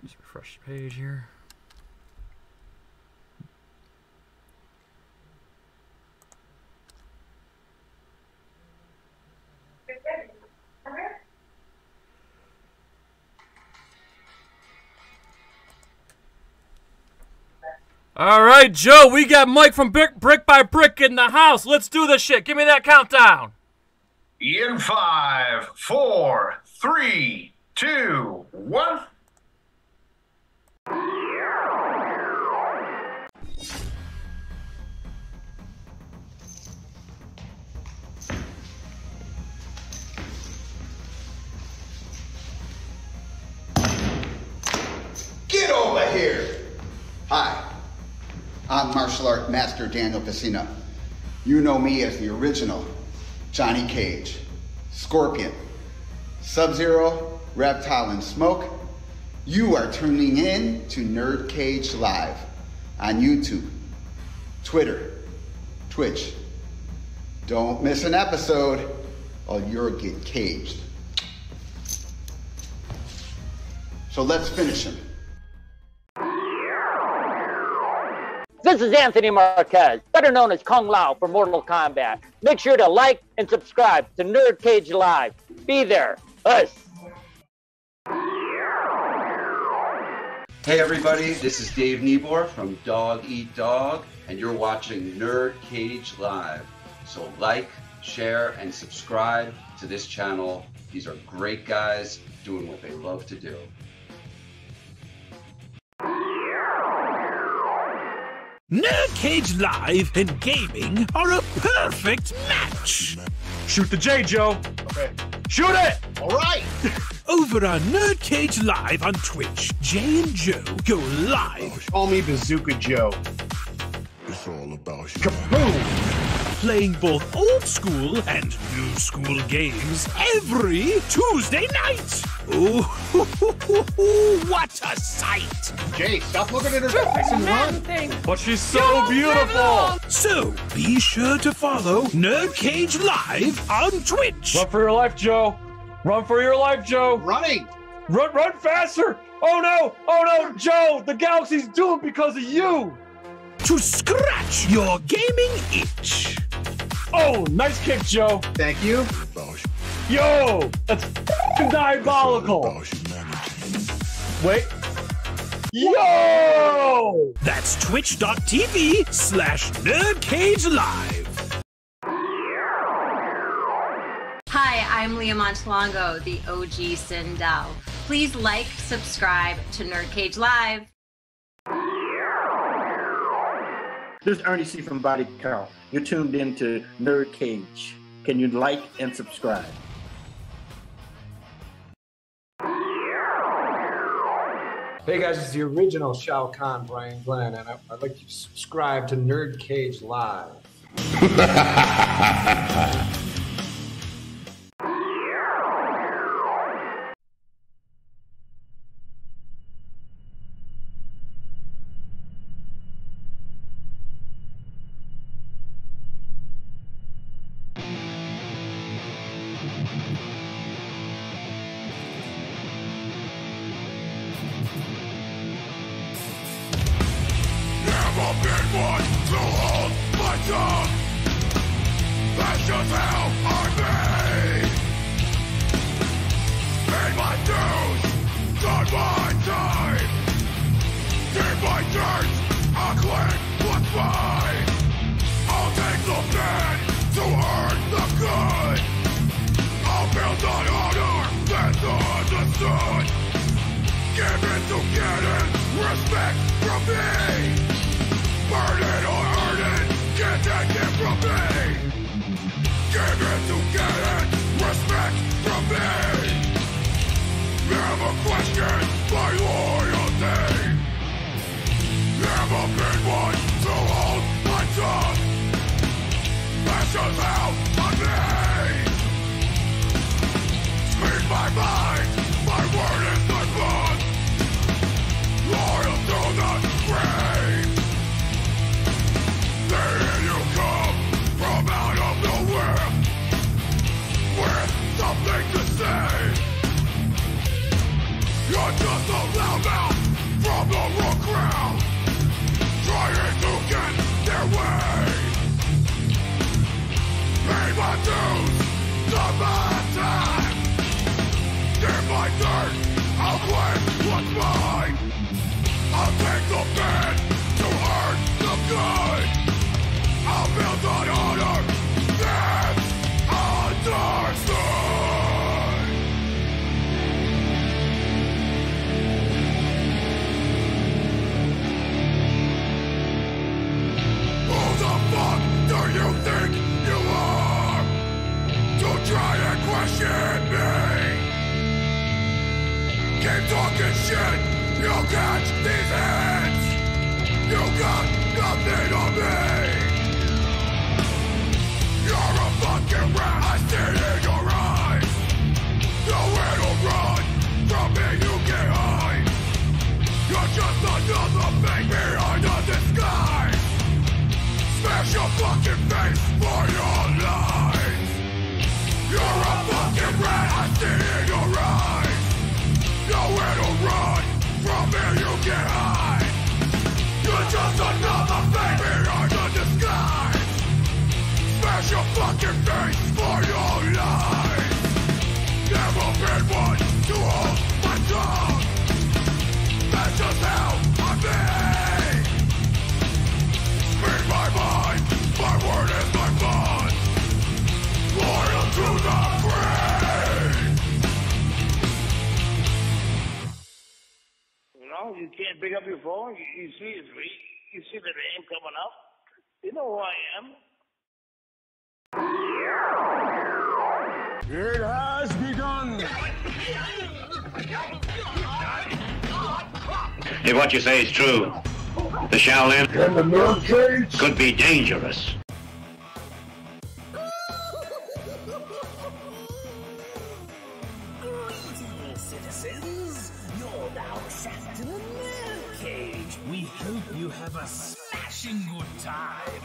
Just refresh the page here. All right, Joe, we got Mike from Brick by Brick in the house. Let's do this shit. Give me that countdown. In 5, 4, 3, 2, 1. Get over here! Hi. I'm martial art master Daniel Casino. You know me as the original Johnny Cage, Scorpion, Sub-Zero, Reptile, and Smoke. You are tuning in to NerdCage Live on YouTube, Twitter, Twitch. Don't miss an episode or you'll get caged. So let's finish him. This is Anthony Marquez, better known as Kung Lao for Mortal Kombat. Make sure to like and subscribe to NerdCage Live. Be there. Us. Hey everybody, this is Dave Niebor from Dog Eat Dog, and you're watching NerdCage Live. So like, share, and subscribe to this channel. These are great guys doing what they love to do. NerdCage Live and gaming are a perfect match. Shoot the J, Joe. Okay. Shoot it! All right. Over on NerdCage Live on Twitch, Jay and Joe go live. Call me Bazooka Joe. It's all about you. Kaboom! Playing both old school and new school games every Tuesday night. Ooh, what a sight! Jay, stop looking at her face and run. But she's so beautiful! So be sure to follow NerdCage Live on Twitch. Run for your life, Joe! Run for your life, Joe! Running. Run faster! Oh no, Joe! The galaxy's doomed because of you! To scratch your gaming itch. Oh, nice kick, Joe! Thank you. Yo! That's diabolical! Wait. Yo! That's twitch.tv/NerdCage Live. Hi, I'm Leah Montalongo, the OG Sindel. Please like, subscribe to NerdCage Live. This is Ernie C. from Body Count. You're tuned in to NerdCage. Can you like and subscribe? Hey guys, it's the original Shao Kahn, Brian Glenn, and I'd like you to subscribe to NerdCage Live. Never been one to hold my tongue. That's just how I made. Paid my dues, done my time. Did my dirt, I claim what's mine. I'll take the bad to earn the good. I'll build on honor that's understood. Give it to get it, respect from me. Burn it or earn it, get that gift from me. Give it to get it, respect from me. Never question my loyalty. Never been one to hold my tongue. That's just how I'm made. Speak my mind, my word is the book. Loyal to the grave. There you come from out of nowhere with something to say. You're just a loudmouth from the rock crowd, trying to get their way. Pay my dues, the bad time. In my dirt, I'll claim what's mine. I'll take the bad to earn the good. I'll build on honor that's understood. Who the fuck do you think you are to try and question me? Keep talking shit, you'll catch these hands. You got nothing on me. You're a fucking rat, I see in your eyes. Nowhere to run, from me you get hide. You're just another thing behind a disguise. Smash your fucking face for your lies. You're a fucking rat, I see in your eyes. Nowhere to run, from me you get hide. You're just another thing behind a disguise. Smash your fucking face for your lies. Never been one to hold my tongue. That's just how I be. Speak my mind, my word is my bond. Loyal to the grave. No, you can't pick up your phone. You see his read. You see the name coming up. You know who I am. It has begun. If what you say is true, the Shaolin And the NerdCage could be dangerous. Greetings, citizens. You're now trapped in a NerdCage. We hope you have a smashing good time.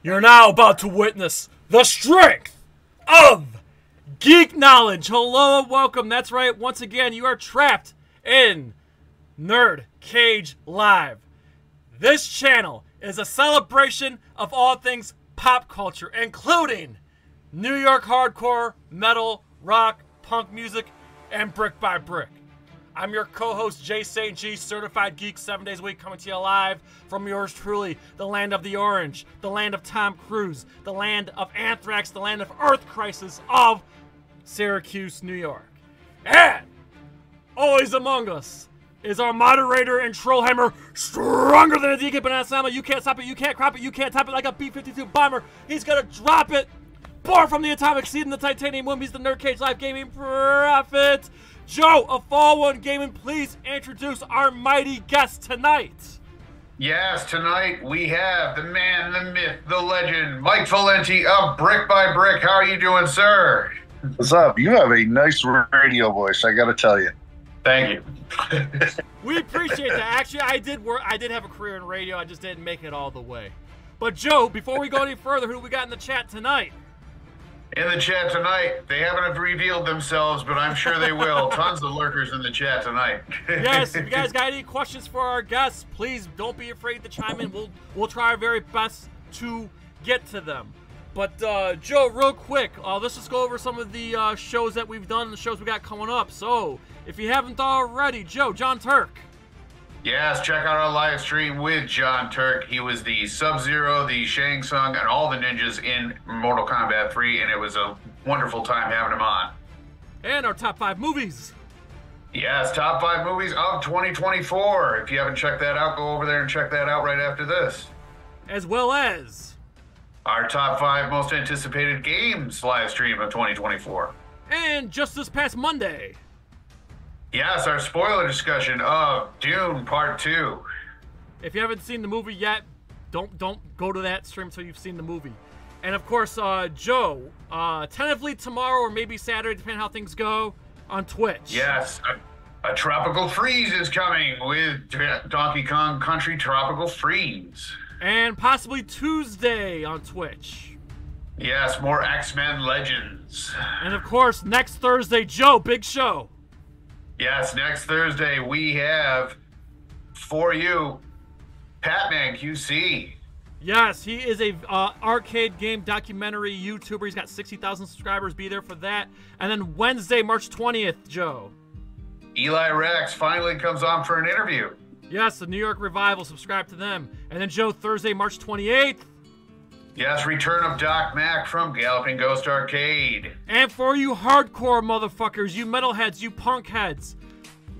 You're now about to witness the strength of geek knowledge. Hello and welcome. That's right. Once again, you are trapped in NerdCage Live. This channel is a celebration of all things pop culture, including New York hardcore, metal, rock, punk music, and brick by brick. I'm your co-host, Jay St. G, certified geek 7 days a week, coming to you live from yours truly, the land of the orange, the land of Tom Cruise, the land of Anthrax, the land of Earth Crisis of Syracuse, New York. And always among us is our moderator and trollhammer, stronger than a DK Banana Sama. You can't stop it, you can't crop it, you can't top it like a B-52 bomber. He's gonna drop it. Born from the atomic seed in the titanium womb, he's the NerdCage Live Gaming Prophet. Joe of FallenOne Gaming, please introduce our mighty guest tonight. Yes, tonight we have the man, the myth, the legend, Mike Valente of Brick by Brick. How are you doing, sir? What's up? You have a nice radio voice, I gotta tell you. Thank you. We appreciate that. Actually, I did have a career in radio, I just didn't make it all the way. But Joe, before we go any further, who do we got in the chat tonight? In the chat tonight, they haven't revealed themselves, but I'm sure they will. Tons of lurkers in the chat tonight. Yes, if you guys got any questions for our guests, please don't be afraid to chime in. We'll try our very best to get to them. But Joe, real quick, let's just go over some of the shows that we've done and the shows we got coming up. So, if you haven't already, Joe, John Turk. Yes, check out our live stream with John Turk. He was the Sub-Zero, the Shang Tsung, and all the ninjas in Mortal Kombat 3, and it was a wonderful time having him on. And our top 5 movies. Yes, top 5 movies of 2024. If you haven't checked that out, go over there and check that out right after this. As well as our top 5 most anticipated games live stream of 2024. And just this past Monday. Yes, our spoiler discussion of Dune Part 2. If you haven't seen the movie yet, don't go to that stream until you've seen the movie. And of course, Joe, tentatively tomorrow or maybe Saturday, depending on how things go, on Twitch. Yes, a Tropical Freeze is coming with Donkey Kong Country Tropical Freeze. And possibly Tuesday on Twitch. Yes, more X-Men Legends. And of course, next Thursday, Joe, big show. Yes, next Thursday we have, for you, Patman QC. Yes, he is a arcade game documentary YouTuber. He's got 60,000 subscribers. Be there for that. And then Wednesday, March 20th, Joe. Eli Rex finally comes on for an interview. Yes, the New York Revival. Subscribe to them. And then, Joe, Thursday, March 28th. Yes, return of Doc Mac from Galloping Ghost Arcade. And for you hardcore motherfuckers, you metalheads, you punk heads,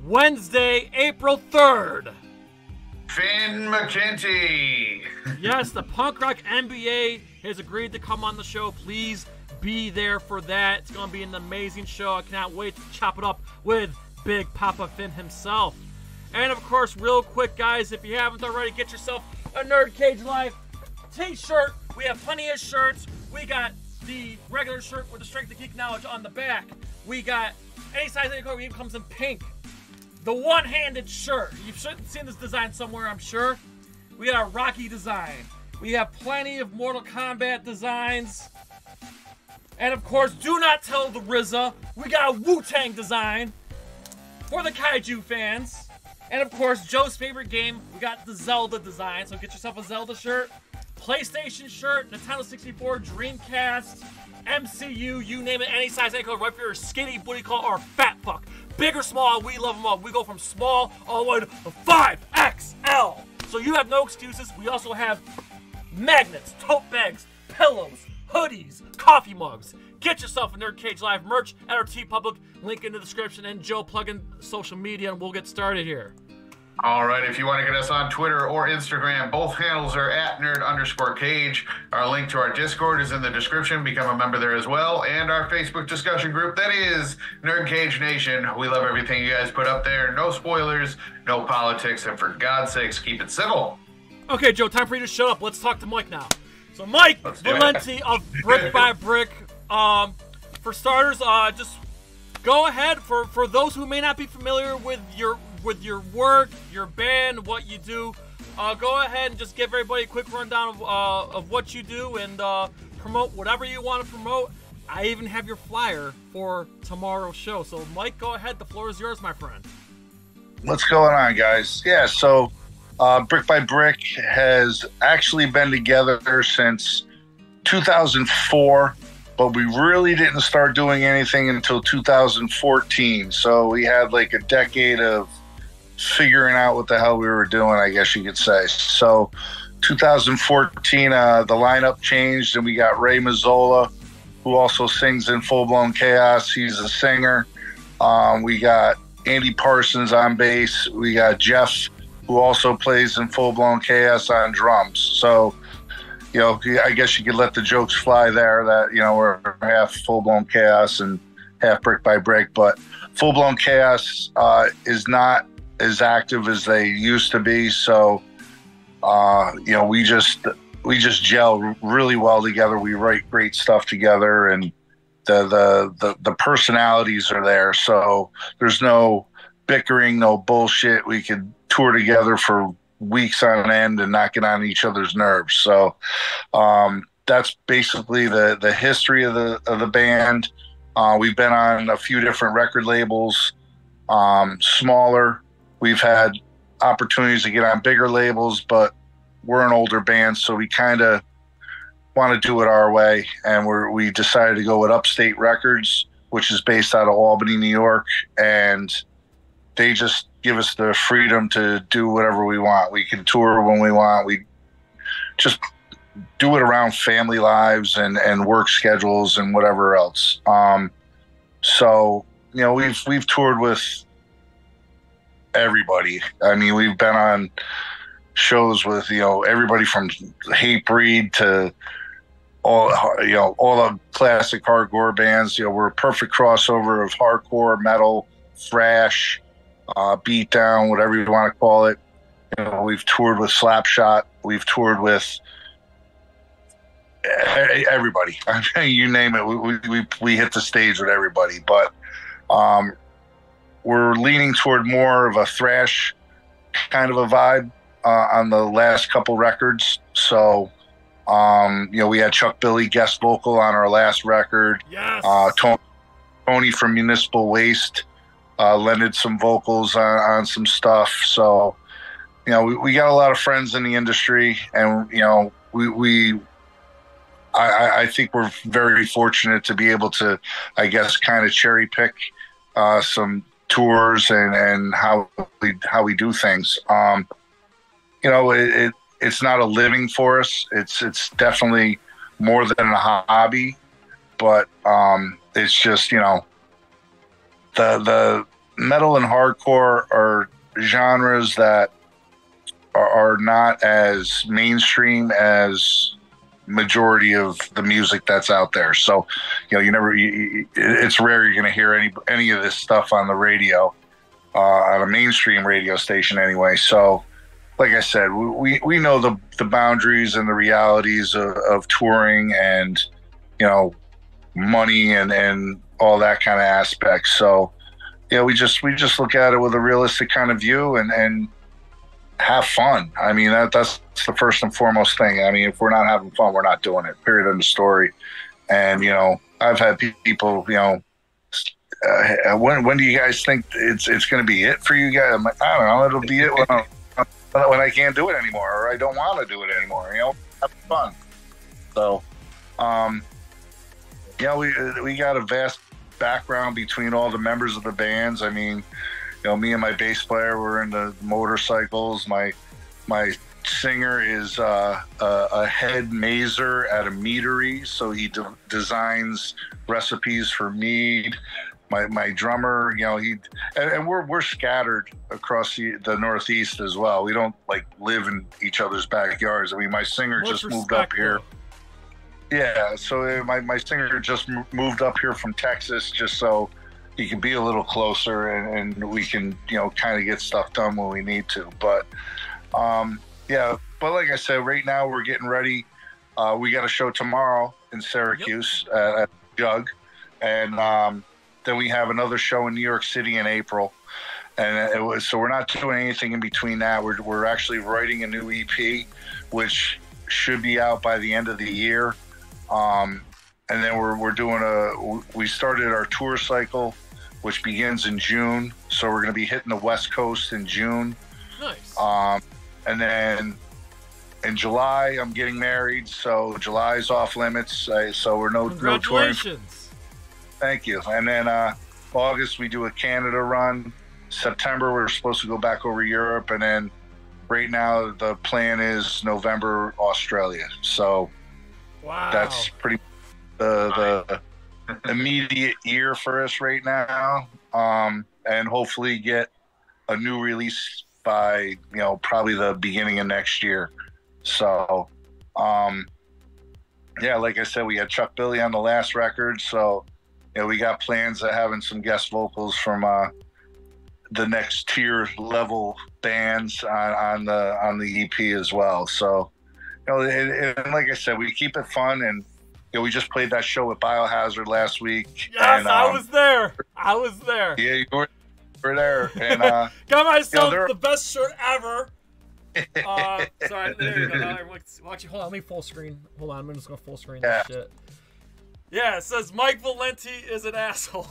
Wednesday, April 3rd. Finn McKenty. Yes, the Punk Rock NBA has agreed to come on the show. Please be there for that. It's going to be an amazing show. I cannot wait to chop it up with Big Papa Finn himself. And of course, real quick, guys, if you haven't already, get yourself a NerdCage Live t-shirt. We have plenty of shirts. We got the regular shirt with the Strength of Geek Knowledge on the back. We got any size, any color, even comes in pink. The one-handed shirt. You've seen this design somewhere, I'm sure. We got a Rocky design. We have plenty of Mortal Kombat designs. And of course, do not tell the RZA. We got a Wu-Tang design for the Kaiju fans. And of course, Joe's favorite game, we got the Zelda design. So get yourself a Zelda shirt, PlayStation shirt, Nintendo 64, Dreamcast, MCU, you name it, any size, any color, right for your skinny, booty call, or fat fuck. Big or small, we love them all. We go from small all the way to 5XL. So you have no excuses. We also have magnets, tote bags, pillows, hoodies, coffee mugs. Get yourself a NerdCage Live merch at our TeePublic, link in the description, and Joe, plug in social media, and we'll get started here. All right, if you want to get us on Twitter or Instagram, both handles are at nerd_cage. Our link to our Discord is in the description. Become a member there as well. And our Facebook discussion group, that is NerdCage Nation. We love everything you guys put up there. No spoilers, no politics, and for God's sakes, keep it civil. Okay, Joe, time for you to shut up. Let's talk to Mike now. So Mike Valente of Brick by Brick. For starters, just go ahead. For those who may not be familiar with your work, your band, what you do, go ahead and just give everybody a quick rundown of what you do and promote whatever you want to promote. I even have your flyer for tomorrow's show. So, Mike, go ahead. The floor is yours, my friend. What's going on, guys? Yeah, so Brick by Brick has actually been together since 2004, but we really didn't start doing anything until 2014. So we had like a decade of figuring out what the hell we were doing, I guess you could say. So 2014, the lineup changed and we got Ray Mazzola, who also sings in Full Blown Chaos. He's a singer. We got Andy Parsons on bass. We got Jeff, who also plays in Full Blown Chaos on drums. So, you know, I guess you could let the jokes fly there that, you know, we're half Full Blown Chaos and half Brick by Brick. But Full Blown Chaos is not as active as they used to be. So, you know, we just gel really well together. We write great stuff together, and the personalities are there. So there's no bickering, no bullshit. We could tour together for weeks on end and not get on each other's nerves. So that's basically the history of the band. We've been on a few different record labels, smaller. We've had opportunities to get on bigger labels, but we're an older band, so we kind of want to do it our way. And we decided to go with Upstate Records, which is based out of Albany, New York. And they just give us the freedom to do whatever we want. We can tour when we want. We just do it around family lives and work schedules and whatever else. So, you know, we've toured with everybody. I mean, we've been on shows with, you know, everybody from Hatebreed to all the classic hardcore bands. You know, we're a perfect crossover of hardcore, metal, thrash, beatdown, whatever you want to call it. You know, we've toured with Slapshot. We've toured with everybody. I mean, you name it. We hit the stage with everybody. But we're leaning toward more of a thrash kind of a vibe on the last couple records. So, you know, we had Chuck Billy guest vocal on our last record. Yes. Tony from Municipal Waste lended some vocals on some stuff. So, you know, we got a lot of friends in the industry, and, you know, I think we're very fortunate to be able to, I guess, kind of cherry pick some tours and how we do things. You know, it's not a living for us. It's definitely more than a hobby, but it's just, you know, the metal and hardcore are genres that are not as mainstream as majority of the music that's out there. So, you know, it's rare you're going to hear any of this stuff on the radio, on a mainstream radio station anyway. So, like I said, we know the boundaries and the realities of touring and, you know, money and all that kind of aspect. So, you know, we just look at it with a realistic kind of view and have fun. I mean, that's the first and foremost thing. I mean, if we're not having fun, we're not doing it, period, end of story. And, you know, I've had people, you know, when do you guys think it's going to be it for you guys? I'm like, I don't know. It'll be it when I can't do it anymore, or I don't want to do it anymore, you know, have fun. So, yeah, we got a vast background between all the members of the bands. I mean, you know, me and my bass player were into motorcycles. My singer is a head mazer at a meadery, so he designs recipes for mead. My drummer, you know, and we're scattered across the Northeast as well. We don't like live in each other's backyards. I mean, my singer just moved up here. Yeah, so my singer just moved up here from Texas just so he can be a little closer and we can, you know, kind of get stuff done when we need to. But yeah, but like I said, right now we're getting ready. We got a show tomorrow in Syracuse at Jug, and then we have another show in New York City in April. And so we're not doing anything in between that. We're actually writing a new EP, which should be out by the end of the year. And then we're doing we started our tour cycle, which begins in June. So we're going to be hitting the West Coast in June. Nice. And then in July, I'm getting married. So July's off limits. So we're no touring. Congratulations. Thank you. And then August, we do a Canada run. September, we're supposed to go back over Europe. And then right now, the plan is November, Australia. So wow, that's pretty the immediate year for us right now. And hopefully get a new release by, you know, probably the beginning of next year. So, yeah, like I said, we had Chuck Billy on the last record. So, you know, we got plans of having some guest vocals from the next tier level bands on the EP as well. So, you know, and like I said, we keep it fun, and you know, we just played that show with Biohazard last week. Yes, and, I was there. Yeah, you were there, and got myself the best shirt ever. Sorry, there you go. Actually, hold on, let me full screen. Hold on, I'm just gonna full screen this shit. Yeah, it says Mike Valente is an asshole.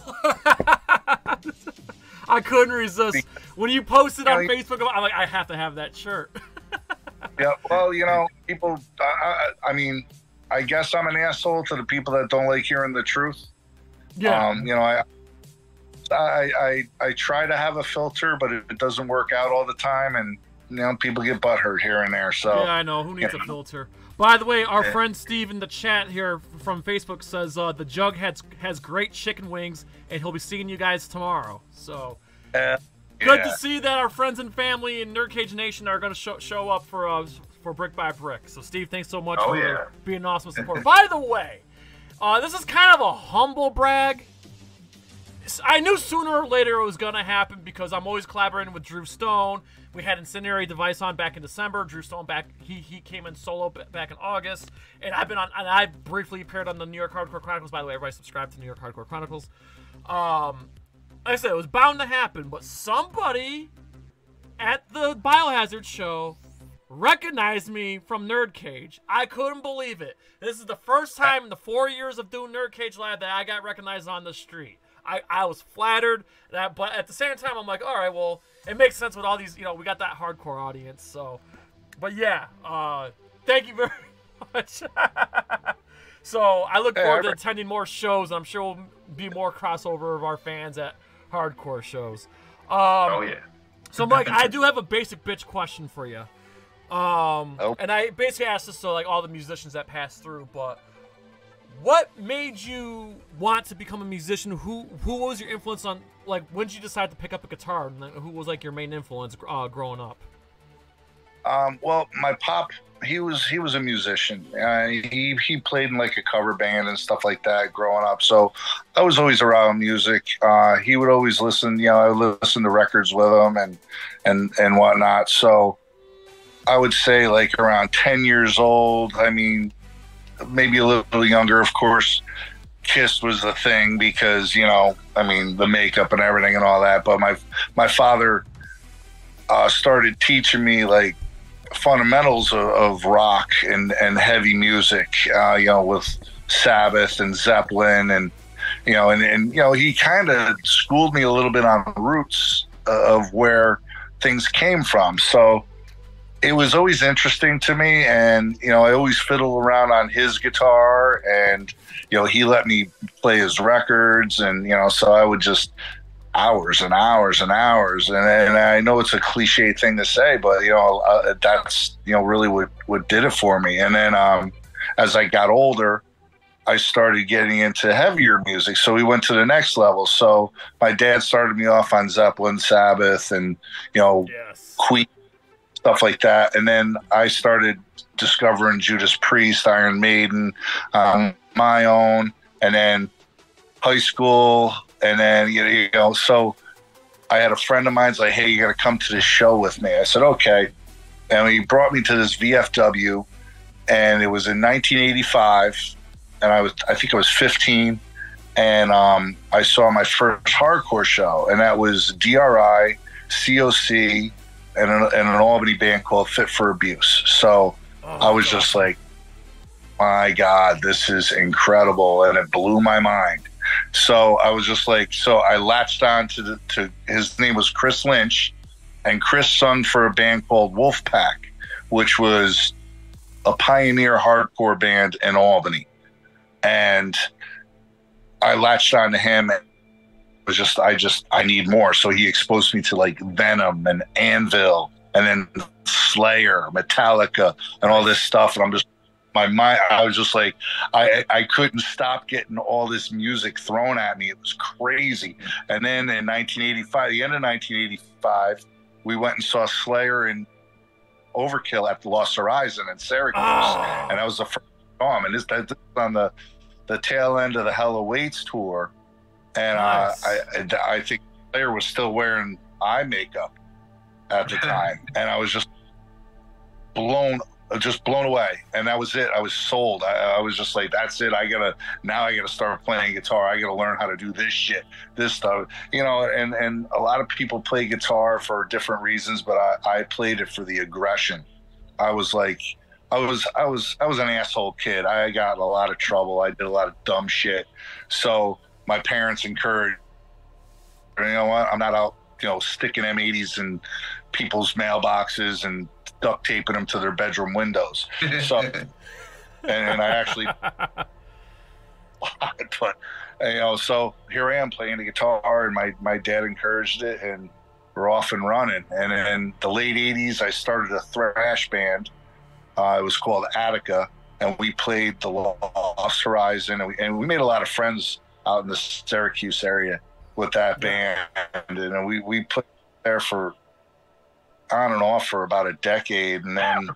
I couldn't resist. When you posted on Facebook, I'm like, I have to have that shirt. Yeah, well, you know, people, I mean, I guess I'm an asshole to the people that don't like hearing the truth. Yeah. You know, I try to have a filter, but it doesn't work out all the time, and, you know, people get butthurt here and there. So yeah, I know. Who needs a filter? By the way, our friend Steve in the chat here from Facebook says the Jug has great chicken wings, and he'll be seeing you guys tomorrow. So good to see that our friends and family in NerdCage Nation are going to show up for Brick by Brick. So, Steve, thanks so much for being an awesome supporter. By the way, this is kind of a humble brag. I knew sooner or later it was going to happen because I'm always collaborating with Drew Stone. We had Incendiary Device on back in December. Drew Stone he came in solo back in August. And I briefly appeared on the New York Hardcore Chronicles. By the way, everybody subscribe to New York Hardcore Chronicles. Like I said, it was bound to happen, but somebody at the Biohazard show recognized me from NerdCage. I couldn't believe it. This is the first time in the 4 years of doing NerdCage Live that I got recognized on the street. I was flattered, but at the same time, I'm like, all right, well, it makes sense with all these, we got that hardcore audience, so. But yeah, thank you very much. So I look forward to attending more shows, and I'm sure we'll be more crossover of our fans at hardcore shows. So, Mike, I do have a basic bitch question for you. And I basically asked this to, like, all the musicians that passed through, but what made you want to become a musician? Who was your influence on, like, when did you decide to pick up a guitar? And who was, like, your main influence growing up? Well, my pop, he was a musician. He played in, like, a cover band and stuff like that growing up. So I was always around music. He would always listen, I would listen to records with him and whatnot. So I would say, like, around 10 years old, I mean, maybe a little younger, of course, Kiss was the thing because, I mean, the makeup and everything and all that. But my father started teaching me, like, fundamentals of rock and heavy music, with Sabbath and Zeppelin and he kind of schooled me a little bit on the roots of where things came from. So it was always interesting to me, and I always fiddle around on his guitar, and he let me play his records, and so I would just hours and hours and hours, and I know it's a cliche thing to say, but that's really what did it for me. And then as I got older, I started getting into heavier music, so we went to the next level. So my dad started me off on Zeppelin, Sabbath, and Queen, stuff like that. And then I started discovering Judas Priest, Iron Maiden, my own, and then high school. And then, so I had a friend of mine's like, hey, you got to come to this show with me. I said, okay. And he brought me to this VFW, and it was in 1985. And I think I was 15. And I saw my first hardcore show, and that was DRI, COC, and an Albany band called Fit for Abuse. So I was just like, my God, this is incredible. And it blew my mind. So I was just like, so I latched on to his name was Chris Lynch, and Chris sung for a band called Wolfpack, which was a pioneer hardcore band in Albany. And I latched on to him. It was just, I need more. So he exposed me to, like, Venom and Anvil, and then Slayer, Metallica, and all this stuff. And I'm just, my mind, I was just like, I couldn't stop getting all this music thrown at me. It was crazy. And then in 1985, the end of 1985, we went and saw Slayer and Overkill at the Lost Horizon in Syracuse. And that was the first time. And this was on the tail end of the Hell Awaits tour. And nice. I think Slayer was still wearing eye makeup at the time. And I was just blown away. And that was it. I was sold. I was just like, that's it. I gotta start playing guitar. I gotta learn how to do this shit, this stuff, and a lot of people play guitar for different reasons, but I played it for the aggression. I was like, I was an asshole kid. I got in a lot of trouble. I did a lot of dumb shit. So my parents encouraged, you know what? I'm not out, sticking M80s in people's mailboxes and duct taping them to their bedroom windows. So, and I actually, but so here I am playing the guitar, and my dad encouraged it, and we're off and running. And in the late '80s, I started a thrash band. It was called Attica, and we played the Lost Horizon, and we made a lot of friends out in the Syracuse area with that band. And we played there for on and off for about a decade, and then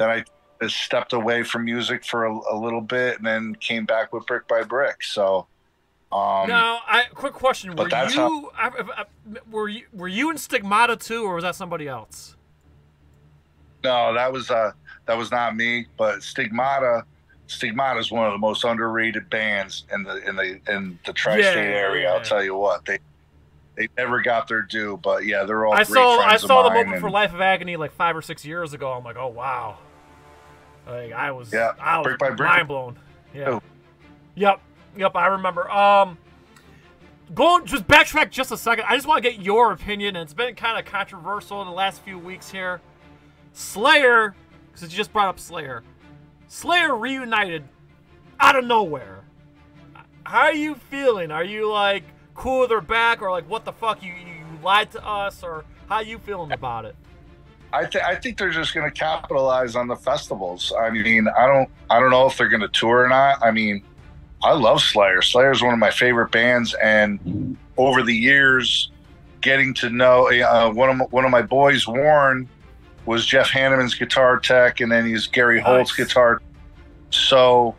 I stepped away from music for a little bit, and then came back with Brick by Brick. So, now, quick question: were you in Stigmata too, or was that somebody else? No, that was not me. But Stigmata is one of the most underrated bands in the tri-state area. I'll tell you what, they never got their due. But yeah, they're all. I saw them open for Life of Agony like 5 or 6 years ago. I'm like, oh wow, like I was Brick by Brick. mind blown. Yeah. Yep. I remember. Just backtrack just a second. I just want to get your opinion, and it's been kind of controversial in the last few weeks here. Slayer, since you just brought up Slayer reunited out of nowhere. How are you feeling? Are you like cool they're back, or like what the fuck you lied to us, or how are you feeling about it? I think they're just going to capitalize on the festivals. I mean, I don't know if they're going to tour or not. I mean, I love Slayer. Slayer's one of my favorite bands, and over the years, getting to know one of my boys, Warren, was Jeff Hanneman's guitar tech, and then he's Gary Holt's guitar. So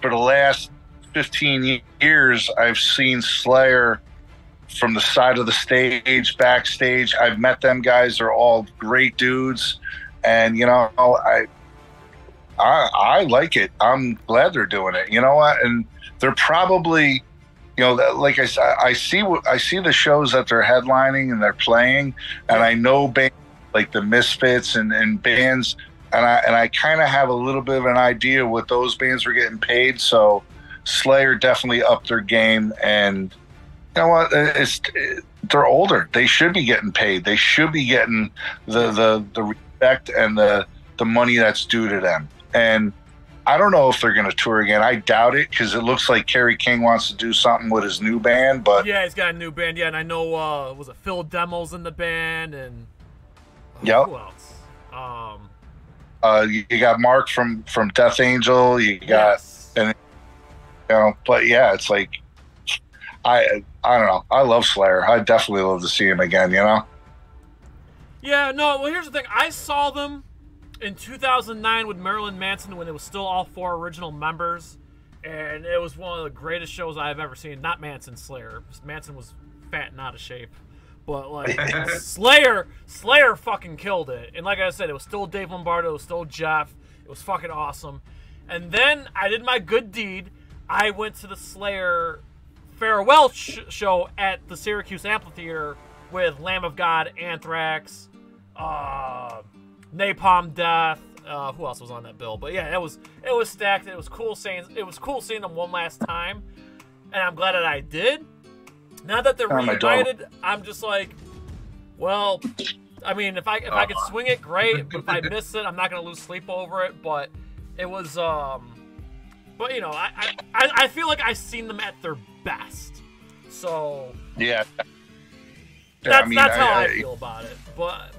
for the last 15 years, I've seen Slayer from the side of the stage, backstage. I've met them guys. They're all great dudes. And, I like it. I'm glad they're doing it. You know what? And they're probably, like I said, I see the shows that they're headlining and they're playing, and I know bands like the Misfits and bands, and I kind of have a little bit of an idea what those bands were getting paid. So Slayer definitely upped their game, and you know what? They're older. They should be getting paid. They should be getting the respect and the money that's due to them. And I don't know if they're going to tour again. I doubt it, because it looks like Kerry King wants to do something with his new band. But yeah, he's got a new band. Yeah, and I know was it Phil Demo's in the band, and who else? You got Mark from Death Angel. You got but yeah, it's like I don't know. I love Slayer. I definitely love to see him again. Yeah. No. Well, here's the thing. I saw them in 2009 with Marilyn Manson when it was still all 4 original members, and it was one of the greatest shows I've ever seen. Not Manson, Slayer. Manson was fat and out of shape, but like Slayer fucking killed it. And like I said, it was still Dave Lombardo, it was still Jeff. It was fucking awesome. And then I did my good deed. I went to the Slayer farewell show at the Syracuse Amphitheater with Lamb of God, Anthrax, Napalm Death. Who else was on that bill? But yeah, it was stacked. It was cool seeing them one last time, and I'm glad that I did. Now that they're reunited, I'm just like, well, I mean, if I could swing it, great. But if I miss it, I'm not gonna lose sleep over it. But it was, but I feel like I've seen them at their best. So yeah, that's how I feel about it. But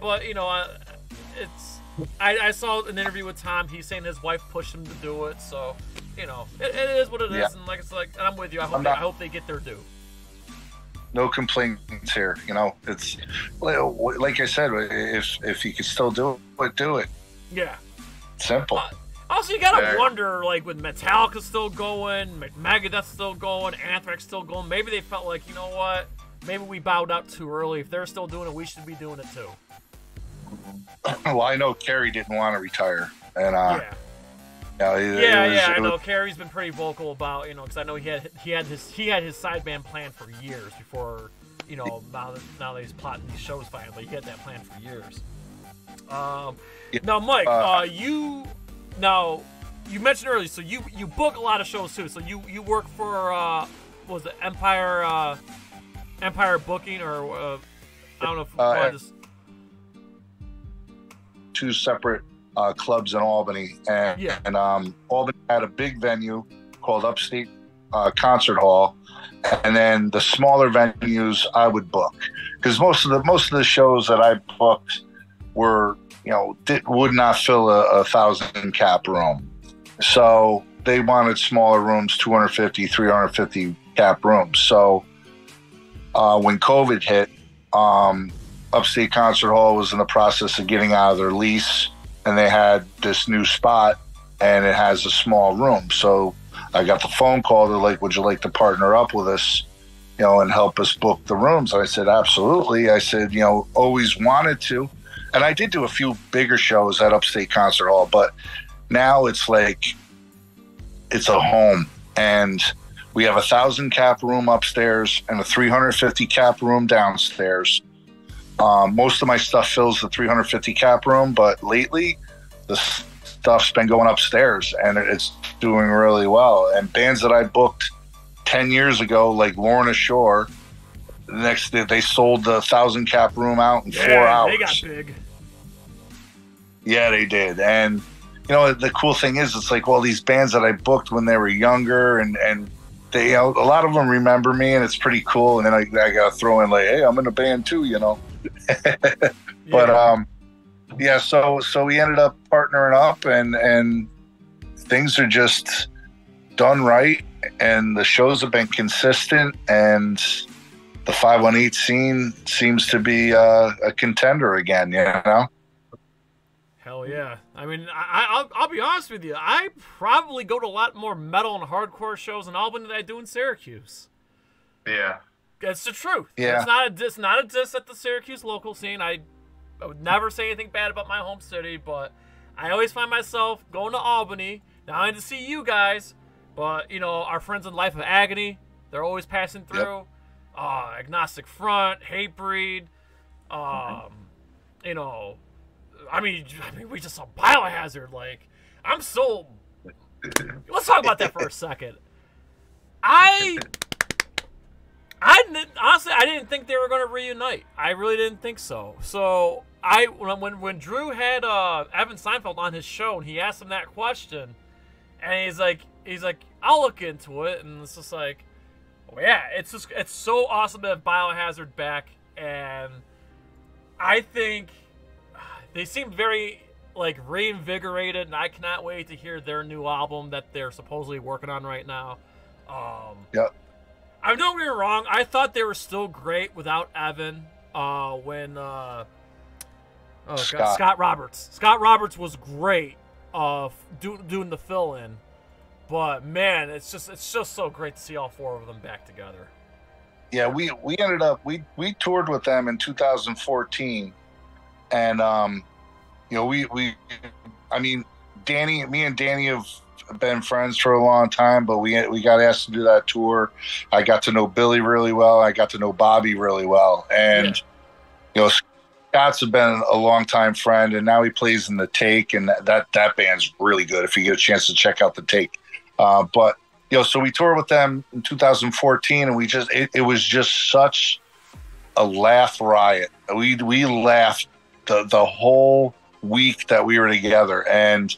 I saw an interview with Tom. He's saying his wife pushed him to do it. So it is what it is. And like and I'm with you. I hope they get their due. No complaints here. It's like I said, if you can still do it. Yeah. Simple. Also, you gotta wonder, like, with Metallica still going, Megadeth still going, Anthrax still going, maybe they felt like, you know what, maybe we bowed out too early. If they're still doing it, we should be doing it too. Well, I know Kerry didn't want to retire, and I know Kerry's been pretty vocal about, because I know he had his side band plan for years before, now that he's plotting these shows finally. He had that plan for years. Now, Mike, you mentioned earlier, so you book a lot of shows too. So you work for what was it, Empire Booking, or I don't know if just 2 separate clubs in Albany, and Albany had a big venue called Upstate Concert Hall, and then the smaller venues I would book, because most of the shows that I booked were would not fill a 1,000 cap room. So they wanted smaller rooms, 250, 350 cap rooms. So when COVID hit, Upstate Concert Hall was in the process of getting out of their lease, and they had this new spot, and it has a small room. So I got the phone call. They're like, would you like to partner up with us, you know, and help us book the rooms? I said, absolutely. I said, you know, always wanted to. And I did do a few bigger shows at Upstate Concert Hall, but now it's like, it's a home. And we have 1,000 cap room upstairs and a 350 cap room downstairs. Most of my stuff fills the 350 cap room, but lately the stuff's been going upstairs, and it's doing really well. And bands that I booked 10 years ago, like Lorna Shore, next day they sold the 1,000 cap room out in 4 hours. They got big. Yeah, they did. And you know, the cool thing is, it's like, well, these bands that I booked when they were younger, and they, you know, a lot of them remember me, and it's pretty cool. And then I got to throw in like, hey, I'm in a band too, you know. But yeah, so we ended up partnering up, and things are just done right, and the shows have been consistent, and the 518 scene seems to be a contender again, you know. Hell yeah. I mean, I'll be honest with you. I probably go to a lot more metal and hardcore shows in Albany than I do in Syracuse. Yeah. That's the truth. Yeah. It's not a diss at the Syracuse local scene. I would never say anything bad about my home city, but I always find myself going to Albany, not only to see you guys, but, you know, our friends in Life of Agony. They're always passing through. Yep. Agnostic Front, Hatebreed, you know... I mean, we just saw Biohazard. Like, I'm so... Let's talk about that for a second. Honestly, I didn't think they were going to reunite. I really didn't think so. So, when Drew had Evan Seinfeld on his show, and he asked him that question, and he's like, I'll look into it, and it's just like, oh yeah, it's so awesome to have Biohazard back, and I think they seem very, like, reinvigorated, and I cannot wait to hear their new album that they're supposedly working on right now. Yep. I don't get me wrong. I thought they were still great without Evan. Scott Roberts. Scott Roberts was great doing the fill-in. But, man, it's just so great to see all four of them back together. Yeah, we ended up, we toured with them in 2014. And, you know, me and Danny have been friends for a long time, but we got asked to do that tour. I got to know Billy really well. I got to know Bobby really well. And, you know, Scott's been a long-time friend, and now he plays in The Take, and that band's really good if you get a chance to check out The Take. But, you know, so we toured with them in 2014, and it was just such a laugh riot. We laughed the whole week that we were together, and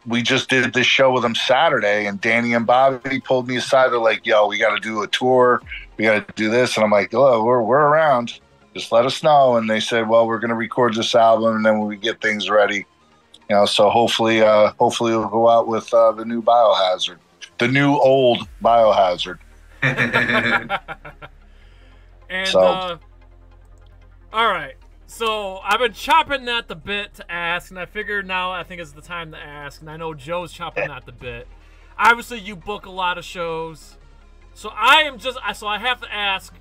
we just did this show with them Saturday, and Danny and Bobby pulled me aside. They're like, yo, we got to do a tour. We got to do this. And I'm like, oh, we're around. Just let us know. And they said, well, we're going to record this album, and then when we get things ready, you know, so hopefully we'll go out with the new Biohazard, the new old Biohazard. And, all right. So I've been chopping at the bit to ask, and I figured now I think it's the time to ask, and I know Joe's chopping at the bit. Obviously, you book a lot of shows, so I have to ask: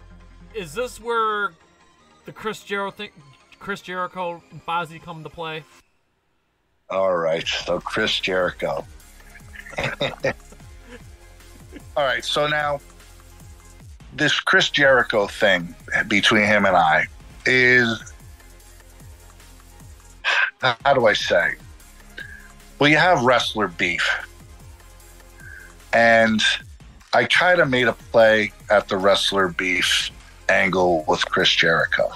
is this where the Chris Jericho and Fozzy come to play? All right, so Chris Jericho. All right, so now this Chris Jericho thing between him and I is, how do I say? Well, you have wrestler beef. And I kind of made a play at the wrestler beef angle with Chris Jericho.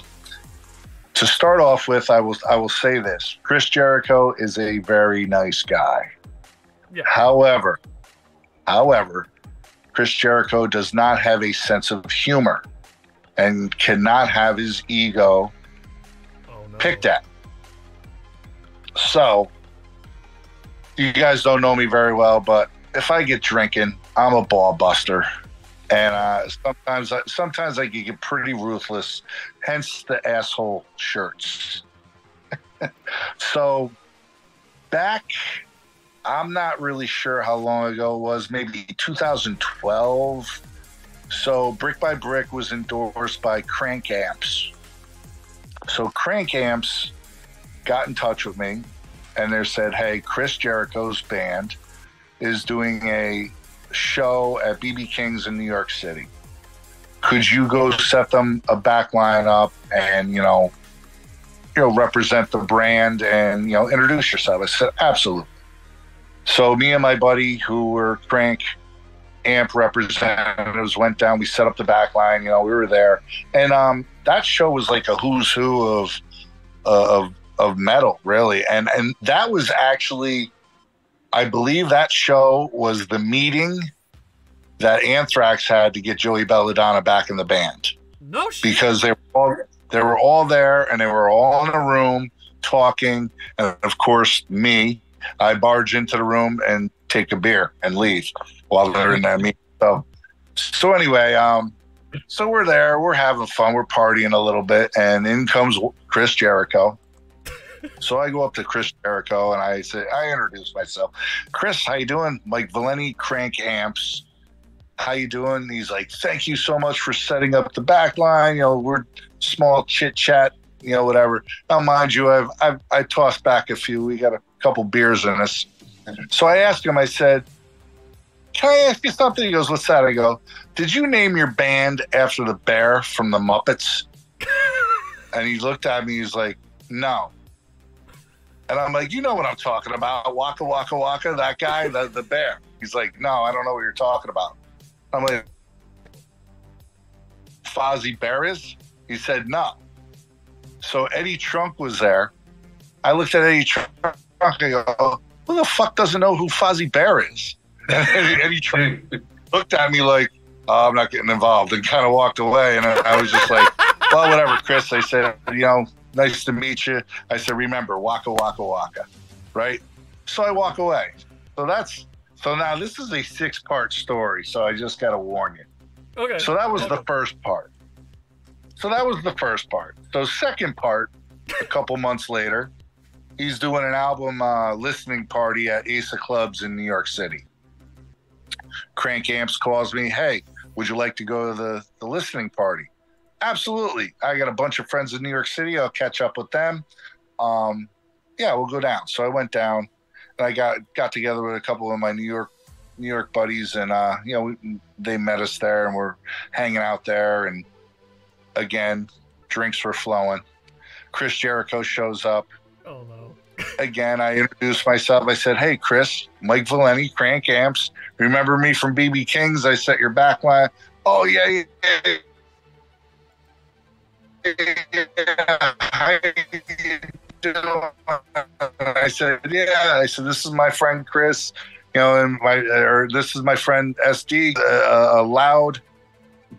To start off with, I will say this. Chris Jericho is a very nice guy. Yeah. However, Chris Jericho does not have a sense of humor and cannot have his ego picked at. So, you guys don't know me very well, but if I get drinking, I'm a ball buster. And sometimes I can get pretty ruthless, hence the asshole shirts. So back, I'm not really sure how long ago it was, maybe 2012. So Brick by Brick was endorsed by Crank Amps. So Crank Amps got in touch with me and they said, hey, Chris Jericho's band is doing a show at BB King's in New York City. Could you go set them a back line up and, represent the brand and, introduce yourself? I said, absolutely. So me and my buddy who were Crank Amp representatives went down. We set up the back line. We were there. And that show was like a who's who of metal, really. And that was actually, I believe that show was the meeting that Anthrax had to get Joey Belladonna back in the band. No shit. Because they were all there and they were all in a room talking. And of course, I barge into the room and take a beer and leave while they're in that meeting. So anyway, so we're there, we're having fun, we're partying a little bit, and in comes Chris Jericho. So I go up to Chris Jericho and I introduce myself. Chris, how you doing? Like Valente Crank Amps. How you doing? He's like, thank you so much for setting up the back line. We're small chit chat, whatever. Now, mind you, I tossed back a few. We got a couple beers in us. So I asked him, I said, can I ask you something? He goes, what's that? I go, did you name your band after the bear from the Muppets? And he looked at me, he's like, no. And I'm like, you know what I'm talking about. Waka Waka Waka, that guy, the bear. He's like, no, I don't know what you're talking about. I'm like, Fozzie Bear is? He said, no. So Eddie Trunk was there. I looked at Eddie Trunk and I go, who the fuck doesn't know who Fozzie Bear is? And Eddie Trunk looked at me like, oh, I'm not getting involved, and kind of walked away. And I was just like, well, whatever, Chris. I said, nice to meet you. I said, remember, Waka Waka Waka, right? So I walk away. So now this is a 6-part story, so I just got to warn you. Okay. So that was the first part. So second part, a couple months later, he's doing an album listening party at Ace of Clubs in New York City. Crank Amps calls me, hey, would you like to go to the listening party? Absolutely. I got a bunch of friends in New York City. I'll catch up with them. Yeah, we'll go down. So I went down. I got together with a couple of my New York buddies, and they met us there, and we're hanging out there. And again, drinks were flowing. Chris Jericho shows up. Oh no! Again, I introduced myself. I said, "Hey, Chris, Mike Valente, Crank Amps. Remember me from BB King's? I set your back line." Oh yeah. I said, yeah. I said, this is my friend Chris, and this is my friend SD, a loud,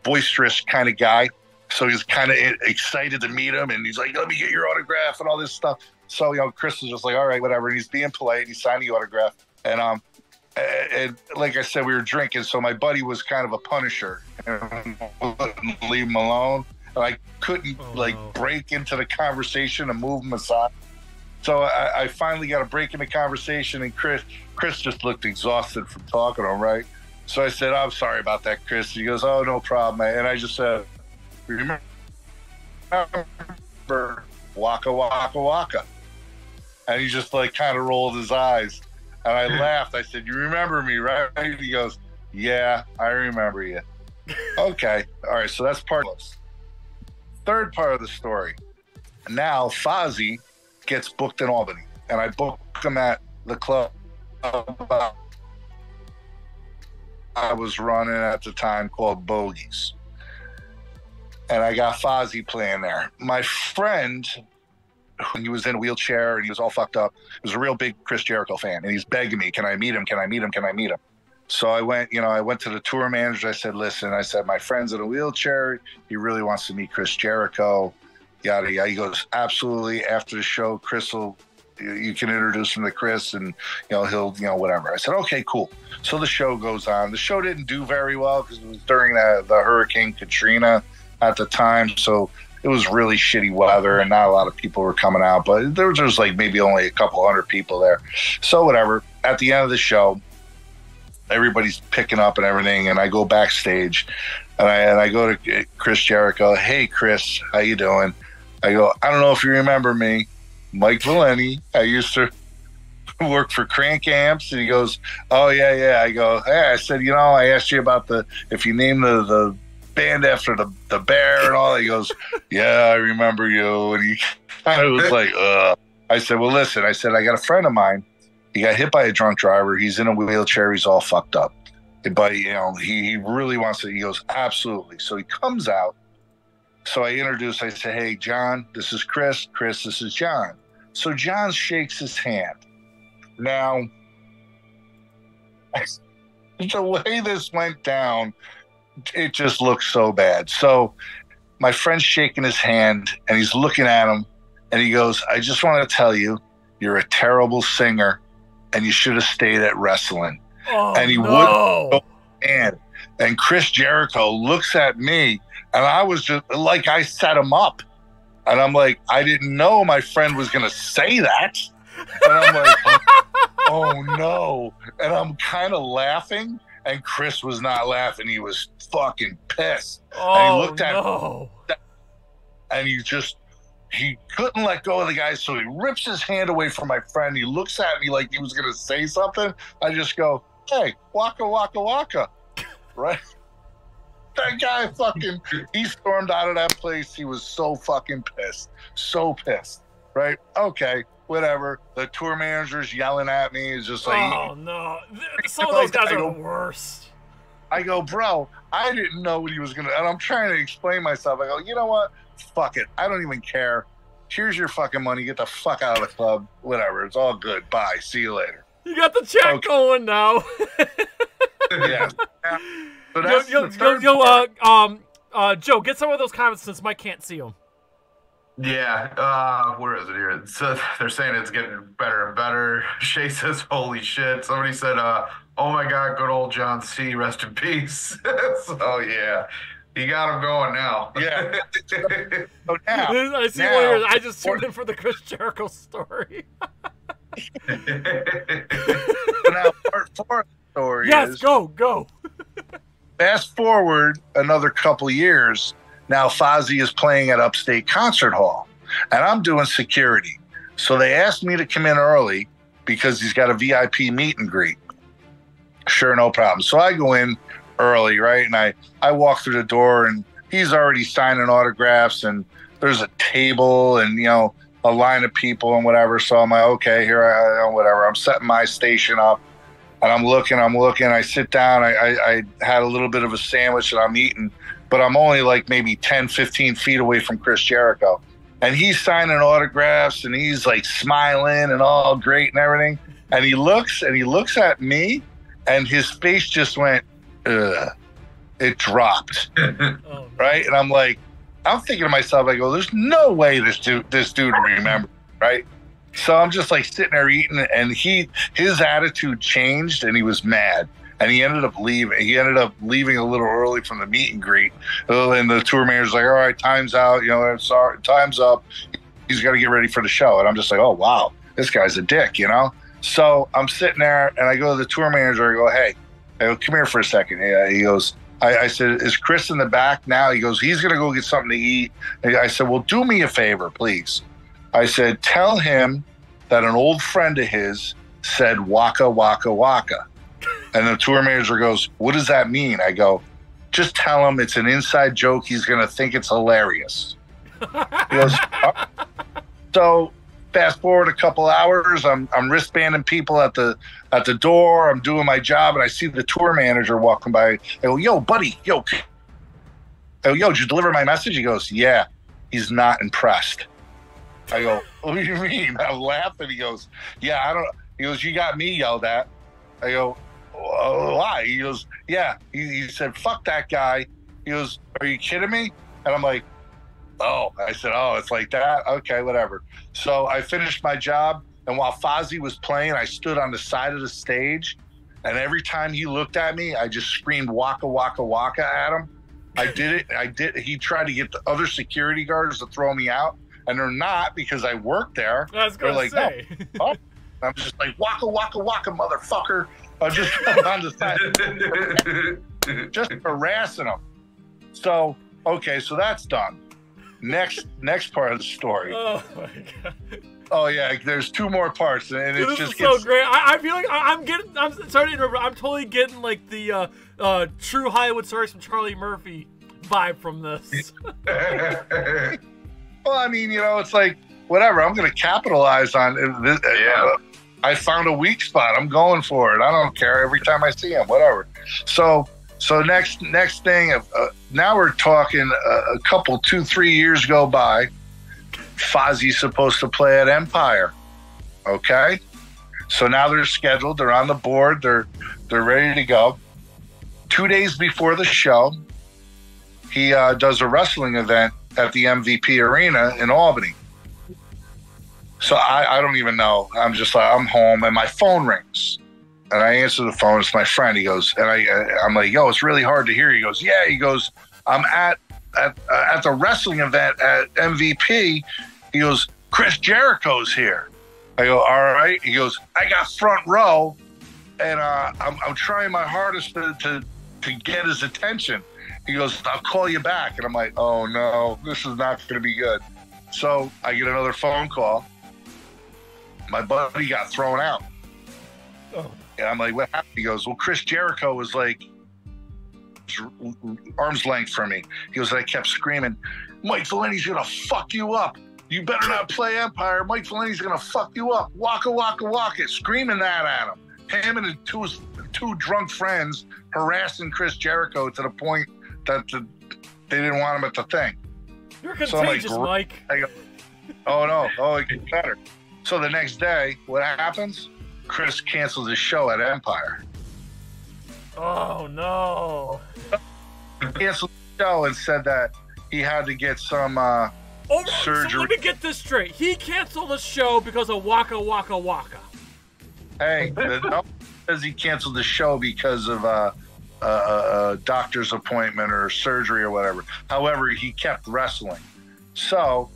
boisterous kind of guy. So he's kind of excited to meet him, and he's like, let me get your autograph and all this stuff. So, Chris was just like, all right, whatever. And he's being polite. He signed the autograph. And like I said, we were drinking. So my buddy was kind of a punisher and wouldn't leave him alone. And I couldn't break into the conversation and move him aside. So I finally got a break in the conversation, and Chris just looked exhausted from talking to him, right? So I said, I'm sorry about that, Chris. He goes, oh, no problem, man. And I just said, remember Waka Waka Waka. And he just kind of rolled his eyes. And I laughed. I said, you remember me, right? He goes, yeah, I remember you. Okay. All right. So that's part of this. Third part of the story. Now Fozzie gets booked in Albany, and I booked him at the club I was running at the time called Bogies. And I got Fozzie playing there. My friend, when he was in a wheelchair and he was all fucked up, was a real big Chris Jericho fan, and he's begging me, can I meet him? Can I meet him? Can I meet him? So I went to the tour manager. I said, listen, my friend's in a wheelchair. He really wants to meet Chris Jericho. Yada, yada. He goes, absolutely. After the show, Chris will you can introduce him to Chris, and he'll whatever. I said, okay, cool. So the show goes on. The show didn't do very well because it was during the Hurricane Katrina at the time, so it was really shitty weather and not a lot of people were coming out, but there was just like maybe only a couple hundred people there. So whatever. At the end of the show, everybody's picking up and everything, and I go backstage, and I go to Chris Jericho. Hey, Chris, how you doing? I go, I don't know if you remember me, Mike Valente. I used to work for Crank Amps. And he goes, oh, yeah. I go, hey, I said, I asked you about if you name the band after the bear and all. He goes, yeah, I remember you. And he kind of was like, I said, well, listen, I got a friend of mine. He got hit by a drunk driver. He's in a wheelchair. He's all fucked up. But, he really wants to. He goes, absolutely. So he comes out. So I introduce, I say, hey, John, this is Chris. Chris, this is John. So John shakes his hand. Now, the way this went down, it just looks so bad. So my friend's shaking his hand, and he's looking at him, and he goes, I just want to tell you, you're a terrible singer, and you should have stayed at wrestling. Oh, and he no. wouldn't. And Chris Jericho looks at me, and I was just like, I set him up. And I'm like, I didn't know my friend was going to say that. And I'm like, oh, no. And I'm kind of laughing. And Chris was not laughing. He was fucking pissed. Oh, and he looked at no. me, and he couldn't let go of the guy, so he rips his hand away from my friend. He looks at me like he was going to say something. I just go, hey, waka, waka, waka. Right? That guy he stormed out of that place. He was so fucking pissed. So pissed. Right? Okay. Whatever. The tour manager's yelling at me. It's just like, oh no, some of those guys are the worst. I go, bro, I didn't know what he was gonna. And I'm trying to explain myself. I go, you know what? Fuck it. I don't even care. Here's your fucking money. Get the fuck out of the club. Whatever. It's all good. Bye. See you later. You got the check going now. Yeah. So Joe, get some of those comments since Mike can't see them. Yeah, where is it here? So they're saying it's getting better and better. Shay says, holy shit. Somebody said, oh my God, good old John C. Rest in peace. So, yeah, you got him going now. Yeah. So now, I see what you're, I just tuned in for the Chris Jericho story. Now, part 4 of the story is... go. Fast forward another couple years. Now Fozzy is playing at Upstate Concert Hall, and I'm doing security. So they asked me to come in early because he's got a VIP meet and greet. Sure, no problem. So I go in early, right? And I walk through the door, and he's already signing autographs, and there's a table and, a line of people and whatever. So I'm like, okay, here whatever. I'm setting my station up, and I'm looking. I sit down. I had a little bit of a sandwich that I'm eating, but I'm only like maybe 10, 15 feet away from Chris Jericho. And he's signing autographs, and he's like smiling and all great and everything. And he looks at me, and his face just went, ugh. It dropped. Right? And I'm thinking to myself, I go, there's no way this dude remember, right? So I'm just like sitting there eating, and his attitude changed, and he was mad. And he ended up leaving. He ended up leaving a little early from the meet and greet. And the tour manager's like, all right, time's out. Sorry, time's up. He's got to get ready for the show. And I'm just like, oh, wow, this guy's a dick, So I'm sitting there, and I go to the tour manager. I go, hey, come here for a second. He goes, I said, is Chris in the back now? He goes, he's going to go get something to eat. And I said, well, do me a favor, please. I said, tell him that an old friend of his said, waka, waka, waka. And the tour manager goes, what does that mean? I go, just tell him it's an inside joke. He's going to think it's hilarious. He goes, oh. So fast forward a couple hours, I'm wristbanding people at the door. I'm doing my job, and I see the tour manager walking by. I go, yo, buddy, yo, did you deliver my message? He goes, yeah. He's not impressed. I go, what do you mean? I'm laughing. He goes, yeah, I don't. He goes, you got me yelled at. I go, why? He goes, yeah. He said, fuck that guy. He goes, are you kidding me? And I'm like, oh. I said, oh, it's like that? Okay, whatever. So I finished my job. And while Fozzy was playing, I stood on the side of the stage, and every time he looked at me, I just screamed "Waka Waka Waka" at him. I did it. He tried to get the other security guards to throw me out, and they're not, because I work there. I was gonna say. No. Oh. I'm just like, "Waka Waka Waka, motherfucker!" I'm just on the side, just harassing him. So okay, so that's done. Next part of the story. Oh my god. Oh yeah, there's 2 more parts, and Dude, it this just is gets so great. I feel like I'm sorry to interrupt. I'm totally getting like the true Hollywood stories from Charlie Murphy vibe from this. Well, I mean, it's like, whatever. I'm going to capitalize on this. Yeah. I found a weak spot. I'm going for it. I don't care. Every time I see him, whatever. So next thing. Now we're talking a couple, 2-3 years go by. Fozzy's supposed to play at Empire. Okay. So now they're scheduled. They're on the board. They're ready to go. 2 days before the show, he does a wrestling event at the MVP Arena in Albany. So I don't even know. I'm just like, I'm home, and my phone rings, and I answer the phone. It's my friend. He goes, and I'm like, "Yo, it's really hard to hear." He goes, "Yeah." He goes, "I'm at the wrestling event at MVP." He goes, "Chris Jericho's here." I go, "All right." He goes, "I got front row, and I'm trying my hardest to get his attention." He goes, "I'll call you back." And I'm like, "Oh no, this is not going to be good." So I get another phone call. My buddy got thrown out. Oh. And I'm like, "What happened?" He goes, "Well, Chris Jericho was like arm's length from me." He goes, and I kept screaming, "Mike Valenti's going to fuck you up. You better not play Empire. Mike Valenti's going to fuck you up. Waka, waka, waka." Screaming that at him. Him and two drunk friends harassing Chris Jericho to the point that they didn't want him at the thing. You're contagious, Mike. I go, "Oh no. Oh, it gets better." So the next day, what happens? Chris cancels his show at Empire. Oh no. He canceled the show and said that he had to get some surgery. So let me get this straight. He canceled the show because of Waka Waka Waka. Hey, no, says he canceled the show because of a doctor's appointment or surgery or whatever. However, he kept wrestling. So,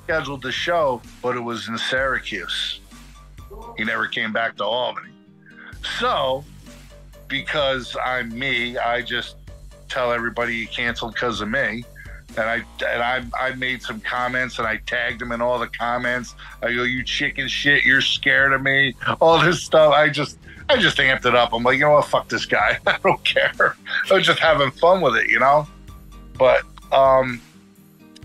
scheduled the show, but it was in Syracuse. He never came back to Albany. So, because I'm me, I just tell everybody he canceled because of me. And I made some comments, and I tagged him in all the comments. I go, "You chicken shit, you're scared of me," all this stuff. I just amped it up. I'm like, "You know what, fuck this guy. I don't care." I was just having fun with it, But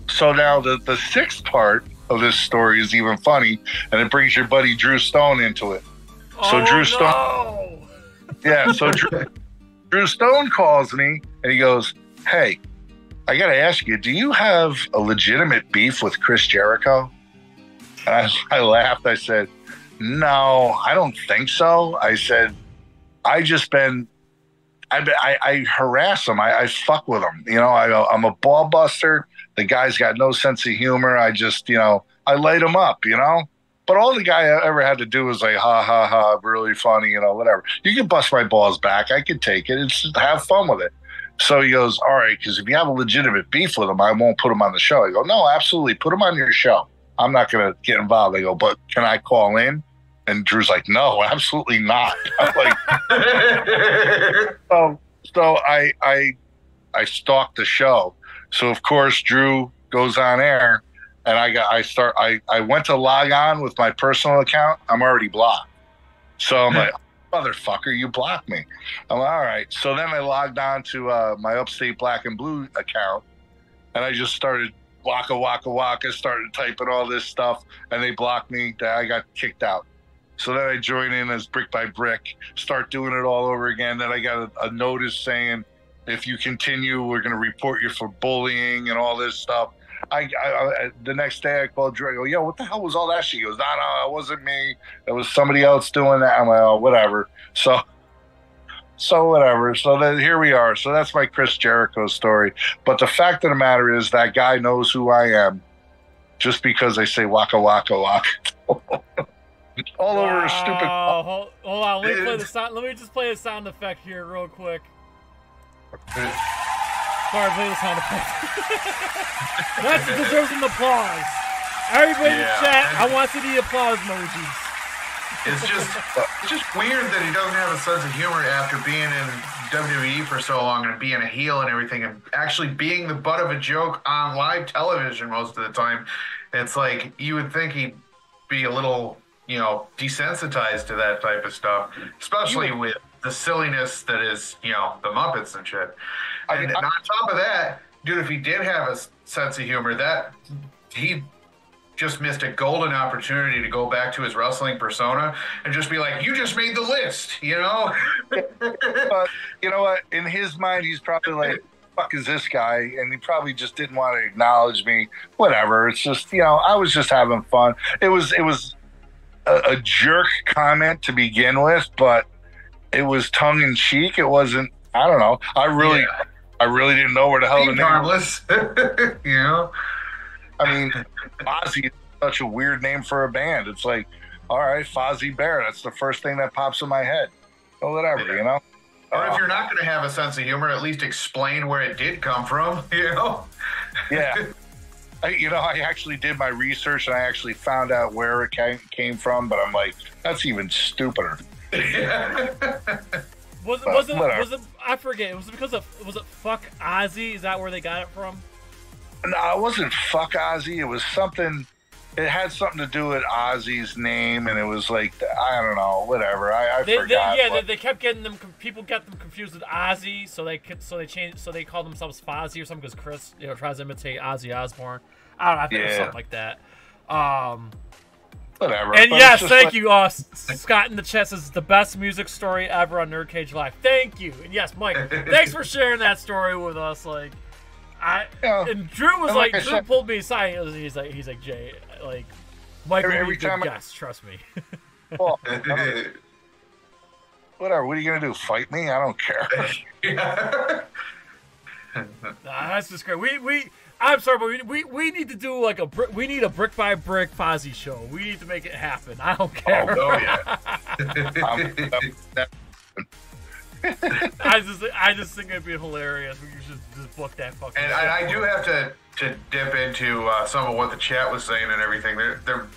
so now the 6th part of this story is even funny, and it brings your buddy Drew Stone into it. So Drew Stone, no. Yeah. So Drew Stone calls me, and he goes, "Hey, I got to ask you, do you have a legitimate beef with Chris Jericho?" And I laughed. I said, "No, I don't think so." I said, I harass him. I fuck with him. I'm a ball buster. The guy's got no sense of humor. I just, I light him up, But all the guy ever had to do was like, "Ha, ha, ha, really funny," whatever. You can bust my balls back. I can take it. It's just have fun with it. So he goes, "All right, because if you have a legitimate beef with him, I won't put him on the show." I go, "No, absolutely. Put him on your show. I'm not going to get involved." I go, "But can I call in?" And Drew's like, "No, absolutely not." I'm like, so I stalked the show. So of course Drew goes on air, and I went to log on with my personal account. I'm already blocked. So I'm like, "Motherfucker, you blocked me." I'm like, "All right." So then I logged on to my Upstate Black and Blue account, and I just started Waka Waka Waka, started typing all this stuff, and they blocked me. I got kicked out. So then I join in as Brick by Brick, start doing it all over again. Then I got a notice saying, "If you continue, we're going to report you for bullying," and all this stuff. The next day I called Drew. I go, "Yo, what the hell was all that?" She goes, No, it wasn't me. It was somebody else doing that." I'm like, "Oh, whatever." So whatever. So then here we are. So that's my Chris Jericho story. But the fact of the matter is that guy knows who I am just because I say Waka Waka Waka. All over her stupid. Hold on, let me play the sound. Let me just play a sound effect here real quick. Sorry, play the sound effect. That deserves an applause. Everybody in the chat, I want to see the applause emojis. It's just weird that he doesn't have a sense of humor after being in WWE for so long and being a heel and everything, and actually being the butt of a joke on live television most of the time. It's like you would think he'd be a little, desensitized to that type of stuff, especially with the silliness that is, the Muppets and shit. And on top of that, dude, if he did have a sense of humor, that he just missed a golden opportunity to go back to his wrestling persona and just be like, you just made the list, But you know what? In his mind, he's probably like, fuck is this guy? And he probably just didn't want to acknowledge me. Whatever. It's just, I was just having fun. It was a jerk comment to begin with, but it was tongue in cheek. It wasn't, I don't know. I really didn't know where the hell the name harmless. I mean, Fozzie is such a weird name for a band. It's like, all right, Fozzie Bear. That's the first thing that pops in my head. Or whatever, Or if you're not going to have a sense of humor, at least explain where it did come from, Yeah. I actually did my research and I actually found out where it came from, but I'm like, that's even stupider. Was it? I forget. Was it fuck Ozzy? Is that where they got it from? No, it wasn't fuck Ozzy. It was something. It had something to do with Ozzy's name, and it was like, I don't know, whatever. I forgot. They kept getting them. People get them confused with Ozzy, so they changed. So they call themselves Fozzy or something because Chris, tries to imitate Ozzy Osbourne. I don't know. I think it was something like that. Whatever. And yes, thank you, Scott in the chat says the best music story ever on NerdCage Live. Thank you. And yes, Mike, thanks for sharing that story with us. Like, and Drew was like Drew pulled me aside. He's like Jay, like Mike will be a good guest. Trust me. Well, whatever. What are you gonna do? Fight me? I don't care. That's just great. I'm sorry, but we need to do like we need a brick by brick Fozzie show. We need to make it happen. I don't care. Oh yeah. I just think it'd be hilarious. We should just book that fucking. And I do have to dip into some of what the chat was saying and everything. They're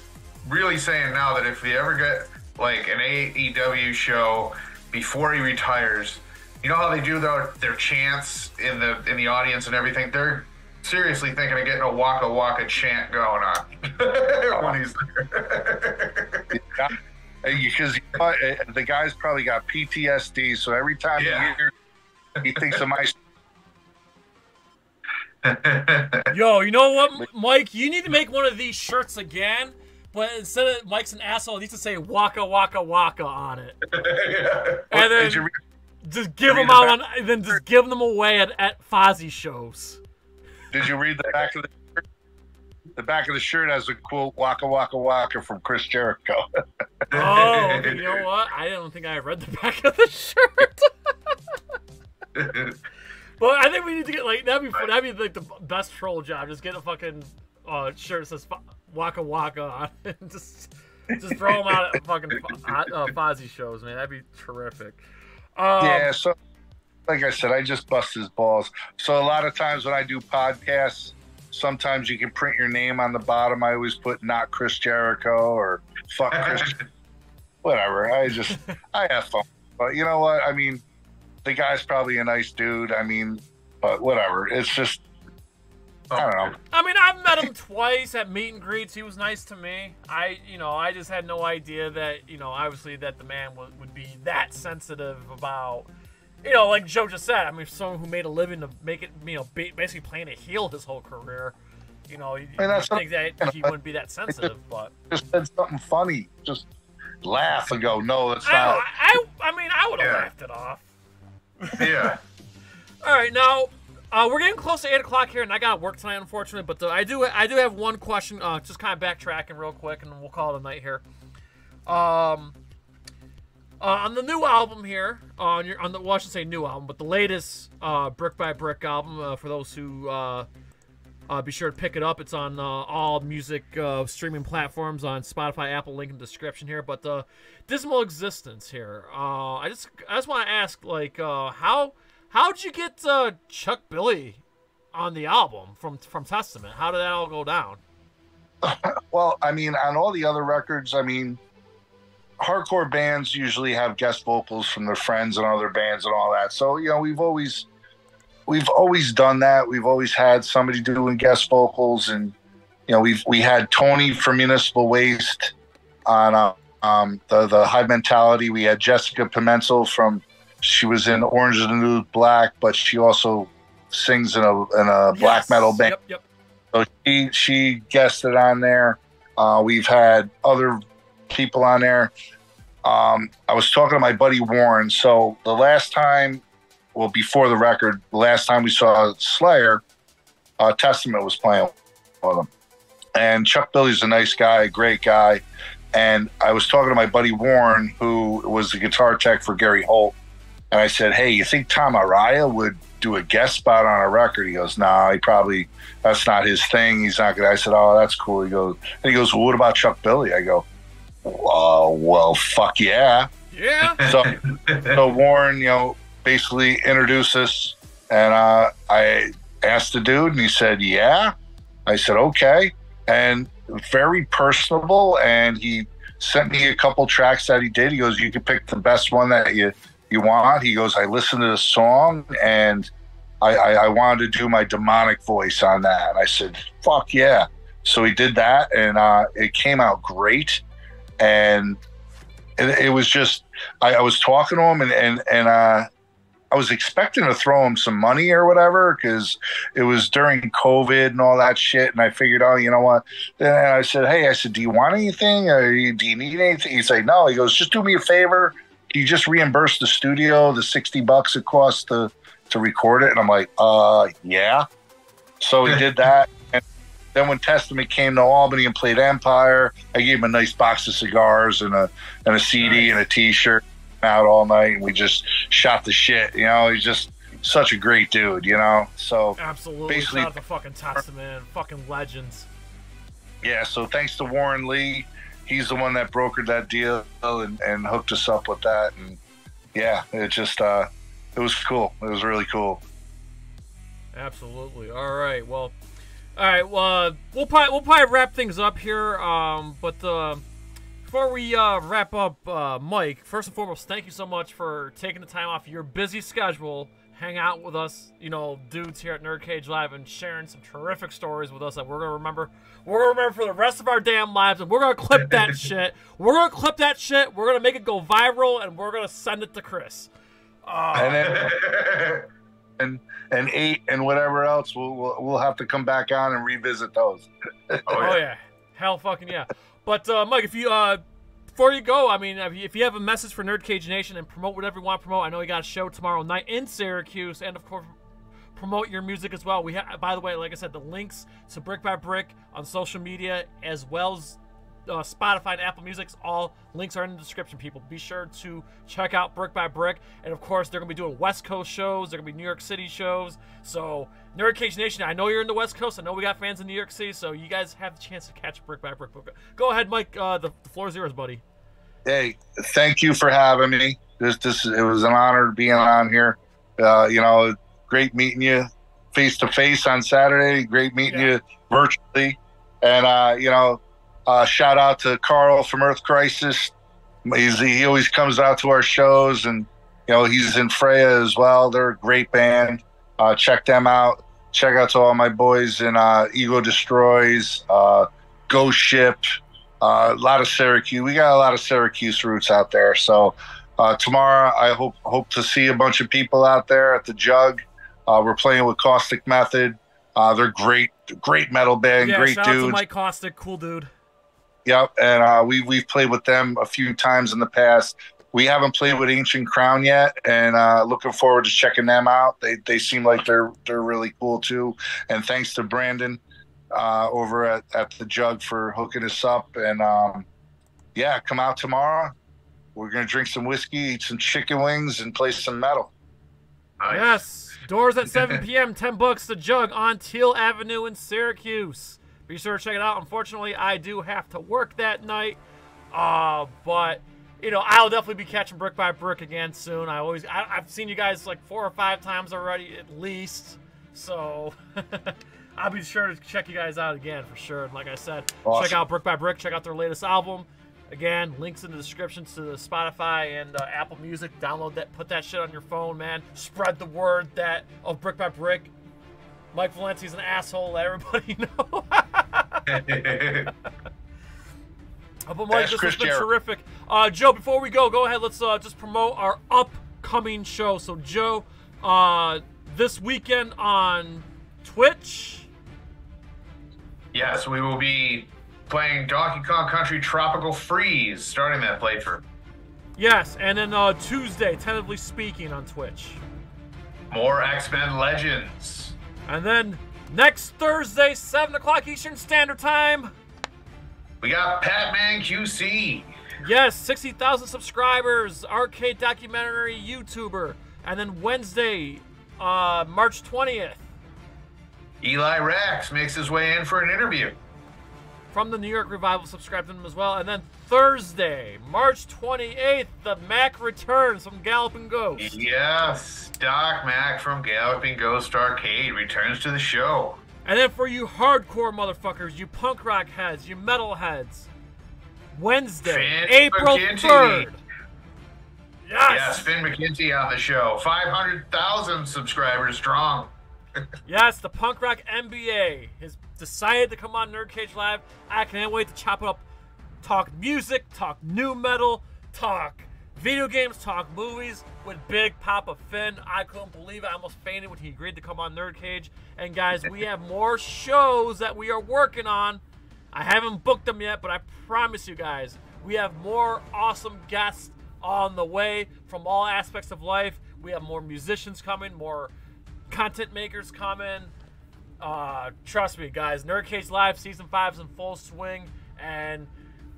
really saying now that if they ever get like an AEW show before he retires, you know how they do their chants in the audience and everything. They're seriously thinking of getting a Waka Waka chant going on when he's there. Because the guy's probably got PTSD, so every time he thinks of my. Yo, you know what, Mike? You need to make one of these shirts again, but instead of Mike's an asshole, it needs to say Waka Waka Waka on it. And then just give them out on, then just give them away at Fozzie shows. Did you read the back of the shirt? The back of the shirt has a quote, Waka Waka Waka from Chris Jericho. Oh, you know what? I don't think I read the back of the shirt. But I think we need to get like that'd be like the best troll job. Just get a fucking shirt that says Waka Waka on it and just throw them out at fucking Fozzie shows, man. That'd be terrific. Yeah, so like I said, I just bust his balls. So a lot of times when I do podcasts, sometimes you can print your name on the bottom. I always put not Chris Jericho or fuck Chris. Whatever. I have fun. But you know what? I mean, the guy's probably a nice dude. I mean, but whatever. It's just, I don't know. I mean, I've met him twice at meet and greets. He was nice to me. I just had no idea that, obviously that the man would be that sensitive about, like Joe just said. I mean, someone who made a living to make it, basically playing a heel his whole career. You think that he wouldn't be that sensitive, but just said something funny. Just laugh and go, no, that's not. I mean, I would have laughed it off. Yeah. All right, now we're getting close to 8 o'clock here, and I got work tonight, unfortunately. But I do have one question. Just kind of backtracking real quick, and we'll call it a night here. On the new album here, I shouldn't say new album, but the latest Brick by Brick album. For those who Be sure to pick it up. It's on all music streaming platforms on Spotify, Apple. Link in the description here. But Dismal Existence here. I just want to ask, like, how'd you get Chuck Billy on the album from Testament? How did that all go down? Well, I mean, on all the other records, I mean, hardcore bands usually have guest vocals from their friends and other bands and all that. So, you know, we've always done that. We've always had somebody doing guest vocals, and you know, we had Tony from Municipal Waste on the High Mentality. We had Jessica Pimentel she was in Orange is the New Black, but she also sings in a black metal band. Yep. So she guested on there. We've had other people on there. I was talking to my buddy Warren. So the last time, well, before the record, the last time we saw Slayer, Testament was playing with them. And Chuck Billy's a nice guy, a great guy. And I was talking to my buddy Warren, who was the guitar tech for Gary Holt. And I said, hey, you think Tom Araya would do a guest spot on a record? He goes, nah, that's not his thing. He's not gonna. I said, oh, that's cool. He goes, well, what about Chuck Billy? I go, well, fuck yeah. Yeah. So Warren, you know, basically introduced us, and I asked the dude, and he said, yeah. I said, okay. And very personable, and he sent me a couple tracks that he did. He goes, you can pick the best one that you want. He goes, I listened to the song, and I wanted to do my demonic voice on that. And I said, fuck yeah. So he did that, and it came out great. And it was just, I was talking to him, and I was expecting to throw him some money or whatever, because it was during COVID and all that shit. And I figured, oh, you know what? Then I said, hey, do you want anything? Or do you need anything? He's like, no. He goes, just do me a favor. He just reimbursed the studio the $60 it cost to record it. And I'm like, yeah. So he did that. And then when Testament came to Albany and played Empire, I gave him a nice box of cigars and a CD and a T-shirt. Out all night, and we just shot the shit. You know, he's just such a great dude. You know, so absolutely. Basically, shout out to fucking Testament, fucking legends. Yeah. So thanks to Warren Lee. He's the one that brokered that deal and hooked us up with that. And yeah, it just it was cool. It was really cool. Absolutely. All right. Well, we'll probably wrap things up here. But before we wrap up, Mike, first and foremost, thank you so much for taking the time off your busy schedule, hang out with us, you know, dudes here at NerdCage Live, and sharing some terrific stories with us that we're gonna remember. We're gonna remember for the rest of our damn lives, and we're gonna clip that shit. We're gonna clip that shit. We're gonna make it go viral, and we're gonna send it to Chris. And 8 and whatever else, we'll have to come back on and revisit those. Oh yeah, hell fucking yeah. But Mike, if you before you go, I mean, if you have a message for NerdCage Nation and promote whatever you want to promote, I know you got a show tomorrow night in Syracuse, and of course, promote your music as well. We have, by the way, like I said, the links to Brick by Brick on social media, as well as Spotify and Apple Music. All links are in the description, people. Be sure to check out Brick by Brick. And of course, they're going to be doing West Coast shows. They're going to be New York City shows. So, NerdCage Nation, I know you're in the West Coast. I know we got fans in New York City. So, you guys have the chance to catch Brick by Brick. Go ahead, Mike. The floor is yours, buddy. Hey, thank you for having me. It was an honor being on here. You know, great meeting you face to face on Saturday. Great meeting you virtually. And, you know, shout out to Carl from Earth Crisis. He always comes out to our shows, and you know, he's in Freya as well. They're a great band. Check them out. Check out to all my boys in Ego Destroys, Ghost Ship, a lot of Syracuse. We got a lot of Syracuse roots out there. So tomorrow, I hope to see a bunch of people out there at the Jug. We're playing with Caustic Method. They're great metal band, great shout dudes. Out to Mike Caustic, cool dude. Yep, and we've played with them a few times in the past. We haven't played with Ancient Crown yet, and looking forward to checking them out. They seem like they're really cool too. And thanks to Brandon over at the Jug for hooking us up. And yeah, come out tomorrow. We're gonna drink some whiskey, eat some chicken wings, and play some metal. Yes. Doors at 7 p.m., $10 the jug on Teal Avenue in Syracuse. Be sure to check it out. Unfortunately, I do have to work that night. But, you know, I'll definitely be catching Brick by Brick again soon. I've seen you guys like 4 or 5 times already at least. So, I'll be sure to check you guys out again for sure. And like I said, check out Brick by Brick. Check out their latest album. Again, links in the description to the Spotify and Apple Music. Download that. Put that shit on your phone, man. Spread the word of Brick by Brick. Mike Valente's an asshole. Let everybody know. But Mike, this has been terrific. Joe, before we go ahead. Let's just promote our upcoming show. So, Joe, this weekend on Twitch. Yes, we will be playing Donkey Kong Country Tropical Freeze, starting that playthrough. Yes, and then Tuesday, tentatively speaking, on Twitch. More X-Men Legends. And then next Thursday, 7 o'clock Eastern Standard Time, we got Patman QC. Yes, 60,000 subscribers, arcade documentary YouTuber. And then Wednesday, March 20th. Eli Rax makes his way in for an interview. From the New York Revival, subscribe to them as well. And then Thursday, March 28th, the Mac returns from Galloping Ghost. Yes, Doc Mac from Galloping Ghost Arcade returns to the show. And then for you hardcore motherfuckers, you punk rock heads, you metal heads, Wednesday, April 3rd. Yes, Finn McKenzie on the show. 500,000 subscribers strong. Yes, the Punk Rock NBA has decided to come on NerdCage Live. I can't wait to chop it up. Talk music, talk new metal, talk video games, talk movies with Big Papa Finn. I couldn't believe it. I almost fainted when he agreed to come on NerdCage. And guys, we have more shows that we are working on. I haven't booked them yet, but I promise you guys, we have more awesome guests on the way from all aspects of life. We have more musicians coming, more content makers coming. Trust me, guys, NerdCage Live Season 5 is in full swing, and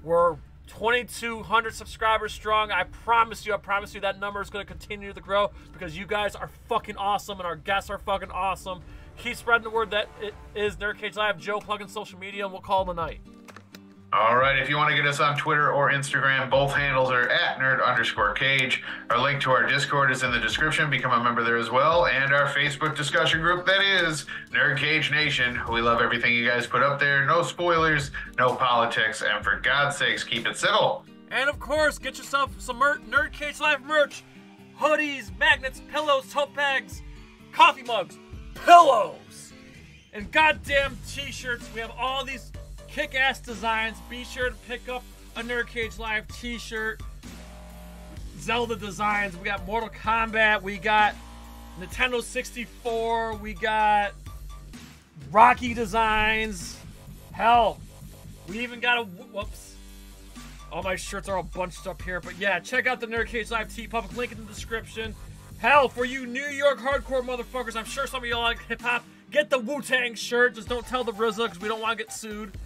we're 2,200 subscribers strong. I promise you that number is going to continue to grow because you guys are fucking awesome and our guests are fucking awesome. Keep spreading the word that it is NerdCage Live. Joe, plug in social media, and we'll call it a night. All right, if you want to get us on Twitter or Instagram, both handles are at nerd_cage. Our link to our Discord is in the description. Become a member there as well. And our Facebook discussion group, that is NerdCage Nation. We love everything you guys put up there. No spoilers, no politics, and for God's sakes, keep it civil. And of course, get yourself some NerdCage Live merch. Hoodies, magnets, pillows, tote bags, coffee mugs, pillows, and goddamn t-shirts. We have all these kick-ass designs. Be sure to pick up a NerdCage Live t-shirt. Zelda designs. We got Mortal Kombat. We got Nintendo 64. We got Rocky designs. Hell, we even got a... Whoops. All my shirts are all bunched up here. But yeah, check out the NerdCage Live TeePublic. Link in the description. Hell, for you New York hardcore motherfuckers, I'm sure some of y'all like hip-hop. Get the Wu-Tang shirt. Just don't tell the RZA because we don't want to get sued.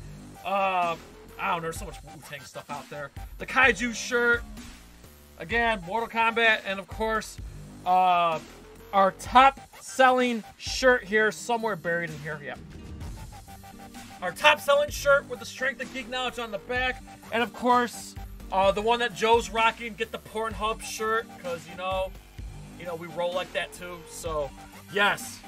I don't know, there's so much Wu-Tang stuff out there. The Kaiju shirt. Again, Mortal Kombat. And, of course, our top-selling shirt here, somewhere buried in here. Yep. Our top-selling shirt with the Strength of Geek Knowledge on the back. And, of course, the one that Joe's rocking. Get the Pornhub shirt because, you know, we roll like that, too. So, yes.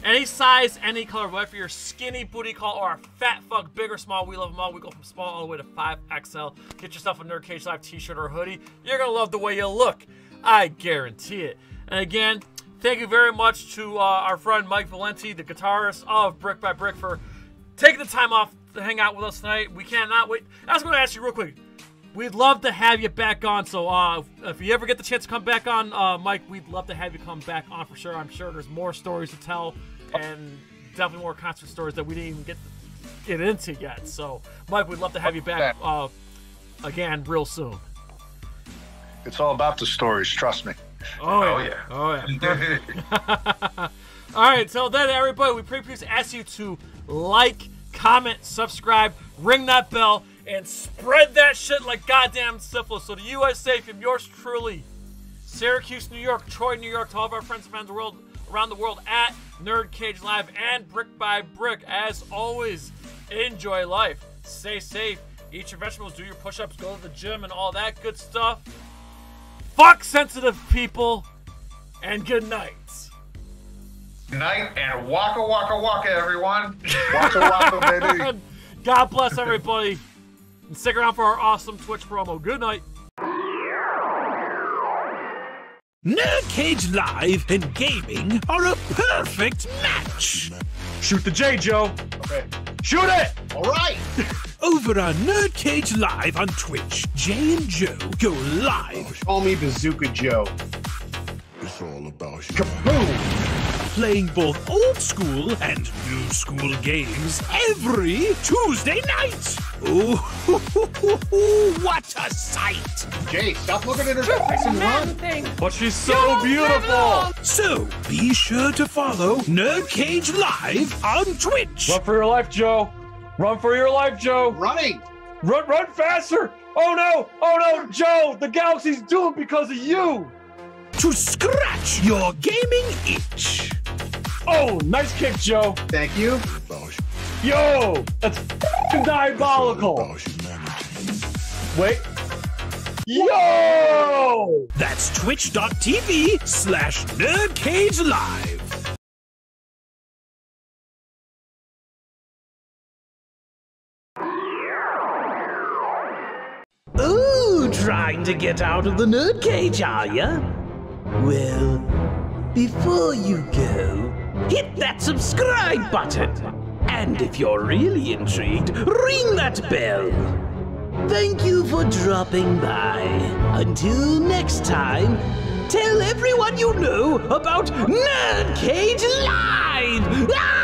Any size, any color, whether for your skinny booty call or a fat fuck, big or small, we love them all. We go from small all the way to 5XL. Get yourself a NerdCage Live t-shirt or hoodie. You're going to love the way you look. I guarantee it. And again, thank you very much to our friend Mike Valente, the guitarist of Brick by Brick, for taking the time off to hang out with us tonight. We cannot wait. I was going to ask you real quick. We'd love to have you back on, so if you ever get the chance to come back on, Mike, we'd love to have you come back on for sure. I'm sure there's more stories to tell. And definitely more concert stories that we didn't even get into yet. So, Mike, we'd love to have you back again real soon. It's all about the stories, trust me. Oh yeah. All right, so then, everybody, we please ask you to like, comment, subscribe, ring that bell, and spread that shit like goddamn syphilis. So the USA from yours truly, Syracuse, New York, Troy, New York, to all of our friends and fans around the world at NerdCage Live and Brick by Brick. As always, enjoy life, stay safe, eat your vegetables, do your push-ups, go to the gym, and all that good stuff. Fuck sensitive people, and good night. Good night, and waka waka waka, everyone. Waka waka, baby. God bless everybody. And stick around for our awesome Twitch promo. Good night. NerdCage Live and gaming are a perfect match. Shoot the J, Joe. Okay. Shoot it! All right. Over on NerdCage Live on Twitch, Jay and Joe go live. Call me Bazooka Joe. It's all about you. Kaboom! Playing both old school and new school games every Tuesday night. Ooh, what a sight! Jay, stop looking at her face. But she's so beautiful. So be sure to follow NerdCage Live on Twitch. Run for your life, Joe. Run for your life, Joe. Running. Run faster. Oh no, Joe. The galaxy's doomed because of you. To scratch your gaming itch. Oh, nice kick, Joe. Thank you. Yo, that's diabolical. Wait. Yo! That's twitch.tv/NerdCage Live. Ooh, trying to get out of the NerdCage, are ya? Well, before you go, hit that subscribe button. And if you're really intrigued, ring that bell. Thank you for dropping by. Until next time, tell everyone you know about NerdCage Live! Ah!